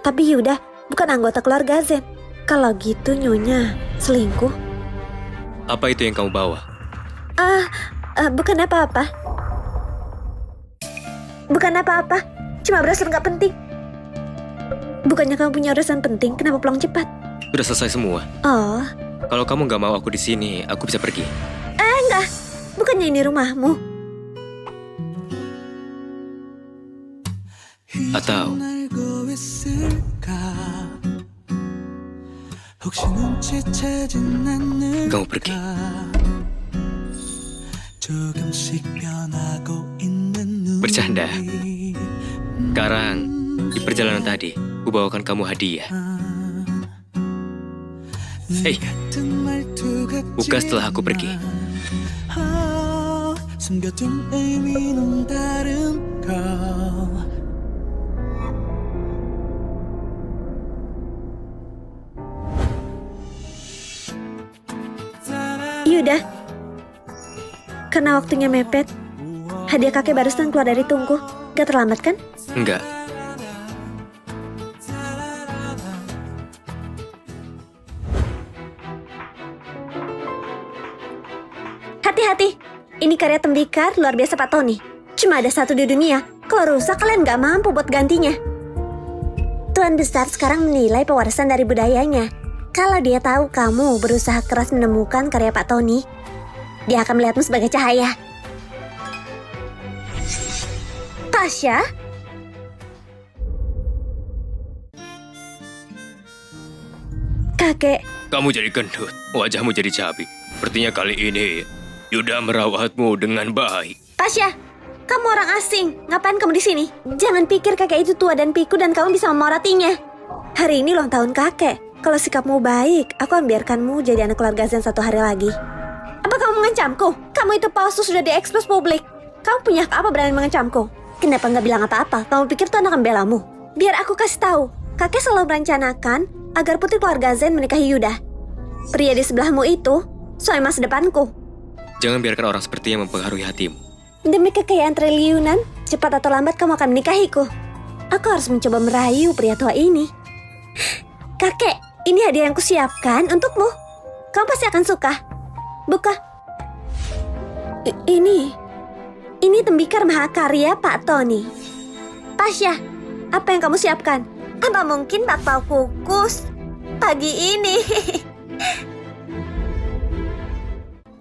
Tapi Yuda bukan anggota keluarga Zen. Kalau gitu Nyonya selingkuh? Apa itu yang kamu bawa? Bukan apa-apa. Bukan apa-apa. Cuma urusan gak penting. Bukannya kamu punya urusan penting, kenapa pulang cepat? Sudah selesai semua. Oh, Kalau kamu nggak mau aku di sini, aku bisa pergi. enggak. Bukannya ini rumahmu? Atau kamu pergi. Bercanda. Sekarang, di perjalanan tadi, aku bawakan kamu hadiah. Hei, buka setelah aku pergi. Yuda, karena waktunya mepet, hadiah kakek barusan keluar dari tungku. Gak terlambat kan? Enggak. Hati-hati, ini karya tembikar luar biasa Pak Tony. Cuma ada satu di dunia. Kalau rusak kalian gak mampu buat gantinya. Tuan Besar sekarang menilai pewarisan dari budayanya. Kalau dia tahu kamu berusaha keras menemukan karya Pak Tony, dia akan melihatmu sebagai cahaya. Tasya? Kakek, Kamu jadi gendut, wajahmu jadi cabi. Sepertinya kali ini Yuda merawatmu dengan baik. Tasya, kamu orang asing. Ngapain kamu di sini? Jangan pikir kakek itu tua dan pikun dan kamu bisa memototinya. Hari ini ulang tahun kakek. Kalau sikapmu baik, aku akan biarkanmu jadi anak keluarga Zen 1 hari lagi. Apa kamu mengancamku? Kamu itu palsu sudah diekspos publik. Kamu punya hak apa berani mengancamku? Kenapa nggak bilang apa-apa? Kamu pikir tuh anak membelamu? Biar aku kasih tahu. Kakek selalu merencanakan agar putri keluarga Zen menikahi Yuda. Pria di sebelahmu itu suami masa depanku. Jangan biarkan orang sepertinya mempengaruhi hatimu. Demi kekayaan triliunan, cepat atau lambat kamu akan menikahiku. Aku harus mencoba merayu pria tua ini. Kakek, ini hadiah yang kusiapkan untukmu. Kamu pasti akan suka. Buka. Ini tembikar mahakarya Pak Tony. Tasya, apa yang kamu siapkan? Apa mungkin bakpao kukus pagi ini?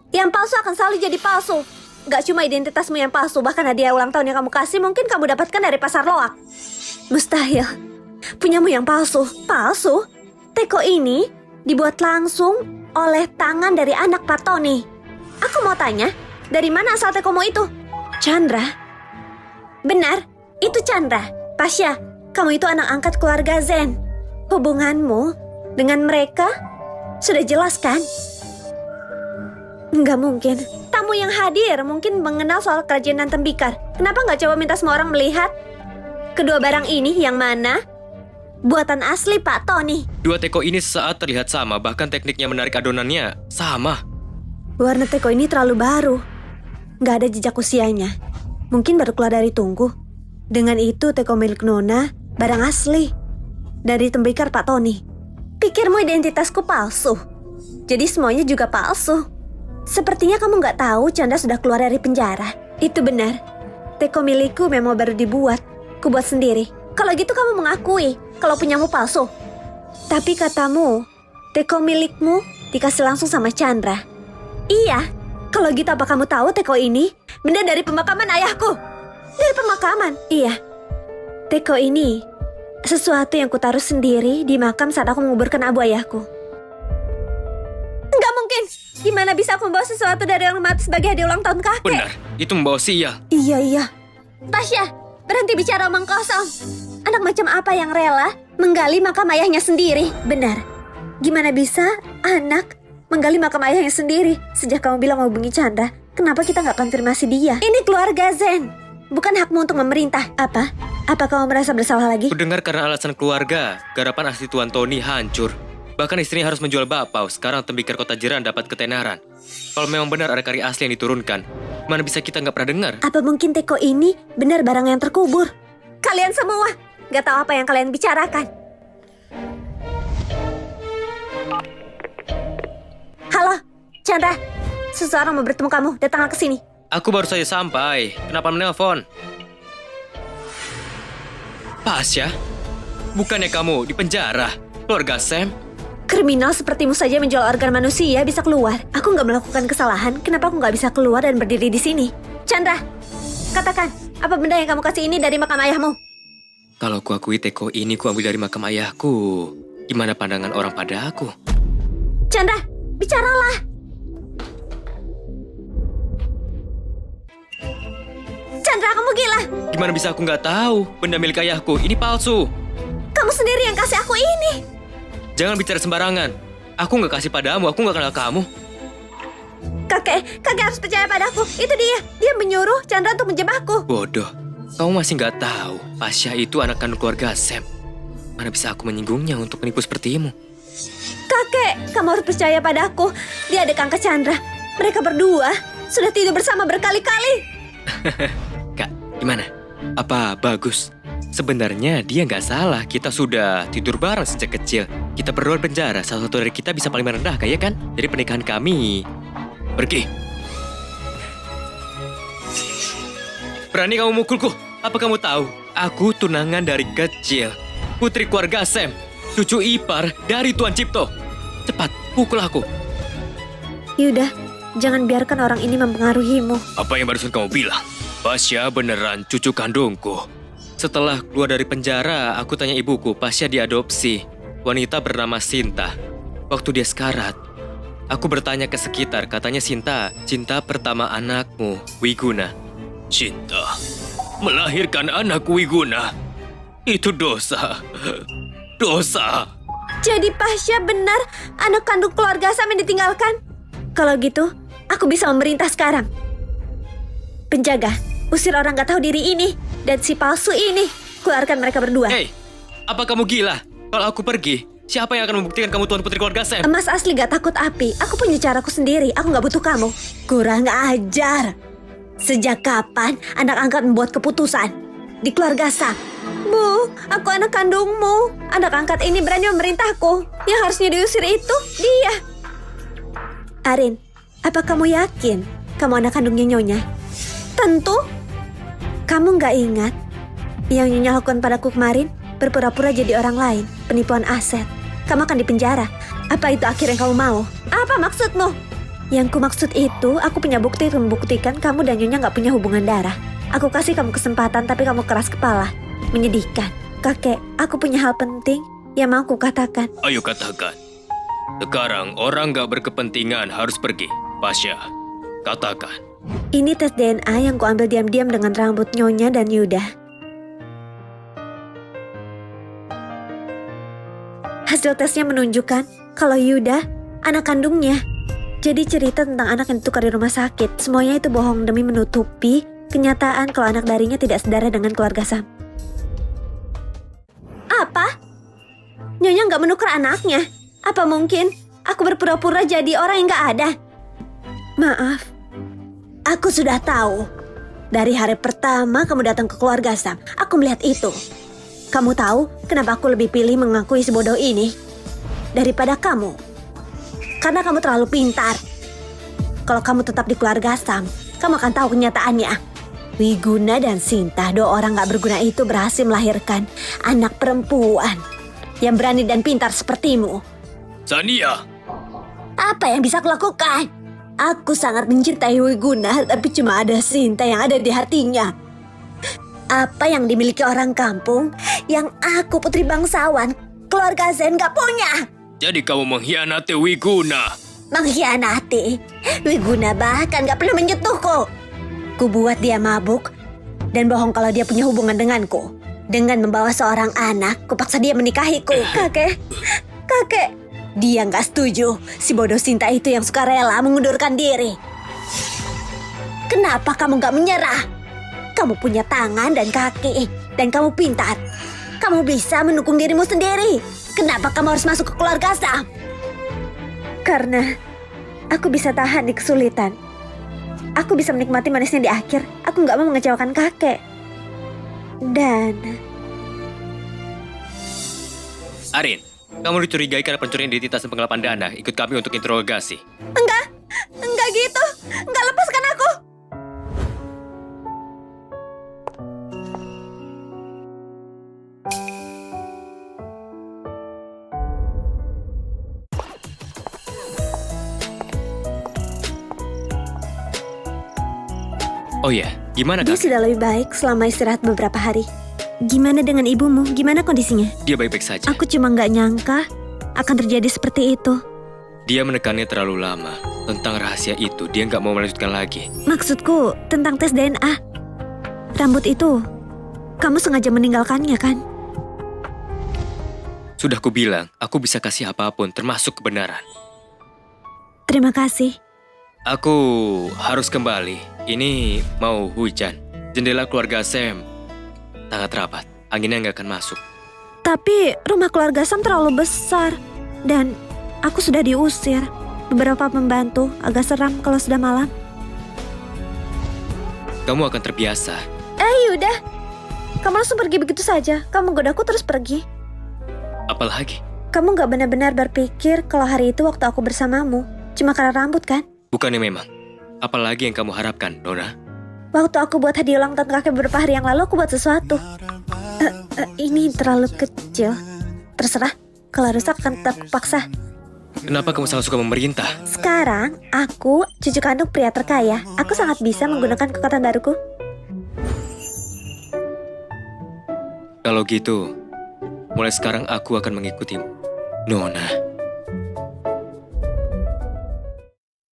Yang palsu akan selalu jadi palsu. Gak cuma identitasmu yang palsu, bahkan hadiah ulang tahun yang kamu kasih mungkin kamu dapatkan dari pasar loak. Mustahil. Punyamu yang palsu. Palsu? Teko ini dibuat langsung oleh tangan dari anak Pak Tony. Aku mau tanya, dari mana asal tekomu itu? Chandra? Benar, itu Chandra. Tasya, kamu itu anak angkat keluarga Zen. Hubunganmu dengan mereka sudah jelas kan? Nggak mungkin. Tamu yang hadir mungkin mengenal soal kerajinan tembikar. Kenapa nggak coba minta semua orang melihat kedua barang ini yang mana buatan asli Pak Tony? Dua teko ini saat terlihat sama, bahkan tekniknya menarik adonannya sama. Warna teko ini terlalu baru. Nggak ada jejak usianya. Mungkin baru keluar dari tungku. Dengan itu teko milik Nona barang asli dari tembikar Pak Tony. Pikirmu identitasku palsu? Jadi semuanya juga palsu. Sepertinya kamu nggak tahu Chandra sudah keluar dari penjara. Itu benar. Teko milikku memang baru dibuat. Ku buat sendiri. Kalau gitu kamu mengakui kalau punyamu palsu. Tapi katamu, teko milikmu dikasih langsung sama Chandra. Iya. Kalau gitu apa kamu tahu teko ini benda dari pemakaman ayahku? Dari pemakaman? Iya. Teko ini sesuatu yang kutaruh sendiri di makam saat aku menguburkan abu ayahku. Gimana bisa aku membawa sesuatu dari orang mati sebagai hadiah ulang tahun kakek? Benar, itu membawa sial. Iya. Tasya, berhenti bicara omong kosong. Anak macam apa yang rela menggali makam ayahnya sendiri? Benar. Gimana bisa anak menggali makam ayahnya sendiri? Sejak kamu bilang mau hubungi Chandra, kenapa kita nggak konfirmasi dia? Ini keluarga Zen, bukan hakmu untuk memerintah. Apa? Apa kamu merasa bersalah lagi? Kudengar karena alasan keluarga, garapan asli Tuan Tony hancur. Bahkan istrinya harus menjual bakpao, sekarang tembikar kota Jiran dapat ketenaran. Kalau memang benar ada karya asli yang diturunkan, mana bisa kita nggak pernah dengar? Apa mungkin teko ini benar barang yang terkubur? Kalian semua nggak tahu apa yang kalian bicarakan. Halo, Chandra. Seseorang mau bertemu kamu. Datanglah ke sini. Aku baru saja sampai. Kenapa menelpon? Pasya, bukannya kamu di penjara? Keluarga Sam? Kriminal sepertimu saja menjual organ manusia bisa keluar. Aku nggak melakukan kesalahan. Kenapa aku nggak bisa keluar dan berdiri di sini? Chandra, katakan, apa benda yang kamu kasih ini dari makam ayahmu? Kalau kuakui teko ini kuambil dari makam ayahku, gimana pandangan orang pada aku? Chandra, bicaralah. Chandra, kamu gila. Gimana bisa aku nggak tahu? Benda milik ayahku, ini palsu. Kamu sendiri yang kasih aku ini. Jangan bicara sembarangan. Aku nggak kasih padamu, aku nggak kenal kamu. Kakek harus percaya padaku. Itu dia menyuruh Chandra untuk menjebakku. Bodoh, kamu masih nggak tahu. Pasya itu anak kandung keluarga Sam. Mana bisa aku menyinggungnya untuk menipu sepertimu? Kakek, kamu harus percaya padaku. Dia adik angkat Chandra. Mereka berdua sudah tidur bersama berkali-kali. Kak, gimana? Apa bagus? Sebenarnya dia nggak salah. Kita sudah tidur bareng sejak kecil. Kita berdua di penjara. Salah satu dari kita bisa paling merendah, kayak kan? Jadi pernikahan kami pergi. Berani kamu mukulku? Apa kamu tahu? Aku tunangan dari kecil. Putri keluarga Sam. Cucu ipar dari Tuan Cipto. Cepat, pukul aku. Yuda, jangan biarkan orang ini mempengaruhimu. Apa yang barusan kamu bilang? Pasya beneran cucu kandungku. Setelah keluar dari penjara, aku tanya ibuku, Pasya diadopsi. Wanita bernama Sinta. Waktu dia sekarat, aku bertanya ke sekitar, katanya Sinta, cinta pertama anakmu, Wiguna. Cinta? Melahirkan anak Wiguna? Itu dosa. Dosa. Jadi Pasya benar anak kandung keluarga Sam yang ditinggalkan? Kalau gitu, aku bisa memerintah sekarang. Penjaga, usir orang gak tahu diri ini dan si palsu ini. Keluarkan mereka berdua. Hei, apa kamu gila? Kalau aku pergi, siapa yang akan membuktikan kamu tuan putri keluarga Sam? Emas asli gak takut api. Aku punya caraku sendiri. Aku gak butuh kamu. Kurang ajar. Sejak kapan anak angkat membuat keputusan di keluarga Sam? Bu, aku anak kandungmu. Anak angkat ini berani memerintahku. Yang harusnya diusir itu dia. Arin, apa kamu yakin kamu anak kandungnya Nyonya? Tentu. Kamu gak ingat yang Nyonya lakukan padaku kemarin? Berpura-pura jadi orang lain, penipuan aset. Kamu akan dipenjara. Apa itu akhir yang kamu mau? Apa maksudmu? Yang ku maksud itu, aku punya bukti untuk membuktikan kamu dan Nyonya gak punya hubungan darah. Aku kasih kamu kesempatan, tapi kamu keras kepala. Menyedihkan. Kakek, aku punya hal penting yang mau ku katakan. Ayo katakan. Sekarang orang gak berkepentingan harus pergi. Pasya, katakan. Ini tes DNA yang kuambil diam-diam dengan rambut Nyonya dan Yuda. Hasil tesnya menunjukkan kalau Yuda anak kandungnya. Jadi cerita tentang anak yang ditukar di rumah sakit, semuanya itu bohong demi menutupi kenyataan kalau anak darinya tidak sedarah dengan keluarga Sam. Apa? Nyonya nggak menukar anaknya? Apa mungkin aku berpura-pura jadi orang yang nggak ada? Maaf. Aku sudah tahu. Dari hari pertama kamu datang ke keluarga Sam, aku melihat itu. Kamu tahu kenapa aku lebih pilih mengakui si bodoh ini daripada kamu? Karena kamu terlalu pintar. Kalau kamu tetap di keluarga Sam, kamu akan tahu kenyataannya. Wiguna dan Sinta, dua orang gak berguna itu berhasil melahirkan anak perempuan yang berani dan pintar sepertimu. Sania! Apa yang bisa aku lakukan? Aku sangat mencintai Wiguna, tapi cuma ada Sinta yang ada di hatinya. Apa yang dimiliki orang kampung yang aku putri bangsawan, keluarga Zen gak punya? Jadi kamu mengkhianati Wiguna? Mengkhianati. Wiguna bahkan gak pernah menyentuhku. Ku buat dia mabuk dan bohong kalau dia punya hubungan denganku. Dengan membawa seorang anak, kupaksa dia menikahiku. Kakek, dia gak setuju. Si bodoh Sinta itu yang suka rela mengundurkan diri. Kenapa kamu gak menyerah? Kamu punya tangan dan kaki, dan kamu pintar. Kamu bisa mendukung dirimu sendiri. Kenapa kamu harus masuk ke keluarga Sam? Karena aku bisa tahan di kesulitan. Aku bisa menikmati manisnya di akhir. Aku gak mau mengecewakan kakek. Dan... Arin, kamu dicurigai karena pencurian identitas dan penggelapan dana. Ikut kami untuk interogasi. Enggak gitu. Enggak, lepaskan aku. Oh ya, gimana Dia kak? sudah lebih baik selama istirahat beberapa hari. Gimana dengan ibumu? Gimana kondisinya? Dia baik-baik saja. Aku cuma nggak nyangka akan terjadi seperti itu. Dia menekannya terlalu lama. Tentang rahasia itu, dia nggak mau melanjutkan lagi. Maksudku tentang tes DNA. Rambut itu, kamu sengaja meninggalkannya kan? Sudah kubilang, aku bisa kasih apapun, termasuk kebenaran. Terima kasih. Aku harus kembali. Ini mau hujan. Jendela keluarga Sam sangat rapat. Anginnya nggak akan masuk. Tapi rumah keluarga Sam terlalu besar. Dan aku sudah diusir. Beberapa pembantu agak seram kalau sudah malam. Kamu akan terbiasa. Yaudah. Kamu langsung pergi begitu saja. Kamu godaku terus pergi. Apalagi? Kamu gak benar-benar berpikir kalau hari itu waktu aku bersamamu cuma karena rambut kan? Bukannya memang. Apalagi yang kamu harapkan, Nona? Waktu aku buat hadiah ulang tahun kakek beberapa hari yang lalu, aku buat sesuatu. Ini terlalu kecil. Terserah, kalau rusak akan tetap kupaksa. Kenapa kamu sangat suka memerintah? Sekarang, aku cucu kandung pria terkaya. Aku sangat bisa menggunakan kekuatan baruku. Kalau gitu, mulai sekarang aku akan mengikutimu, Nona.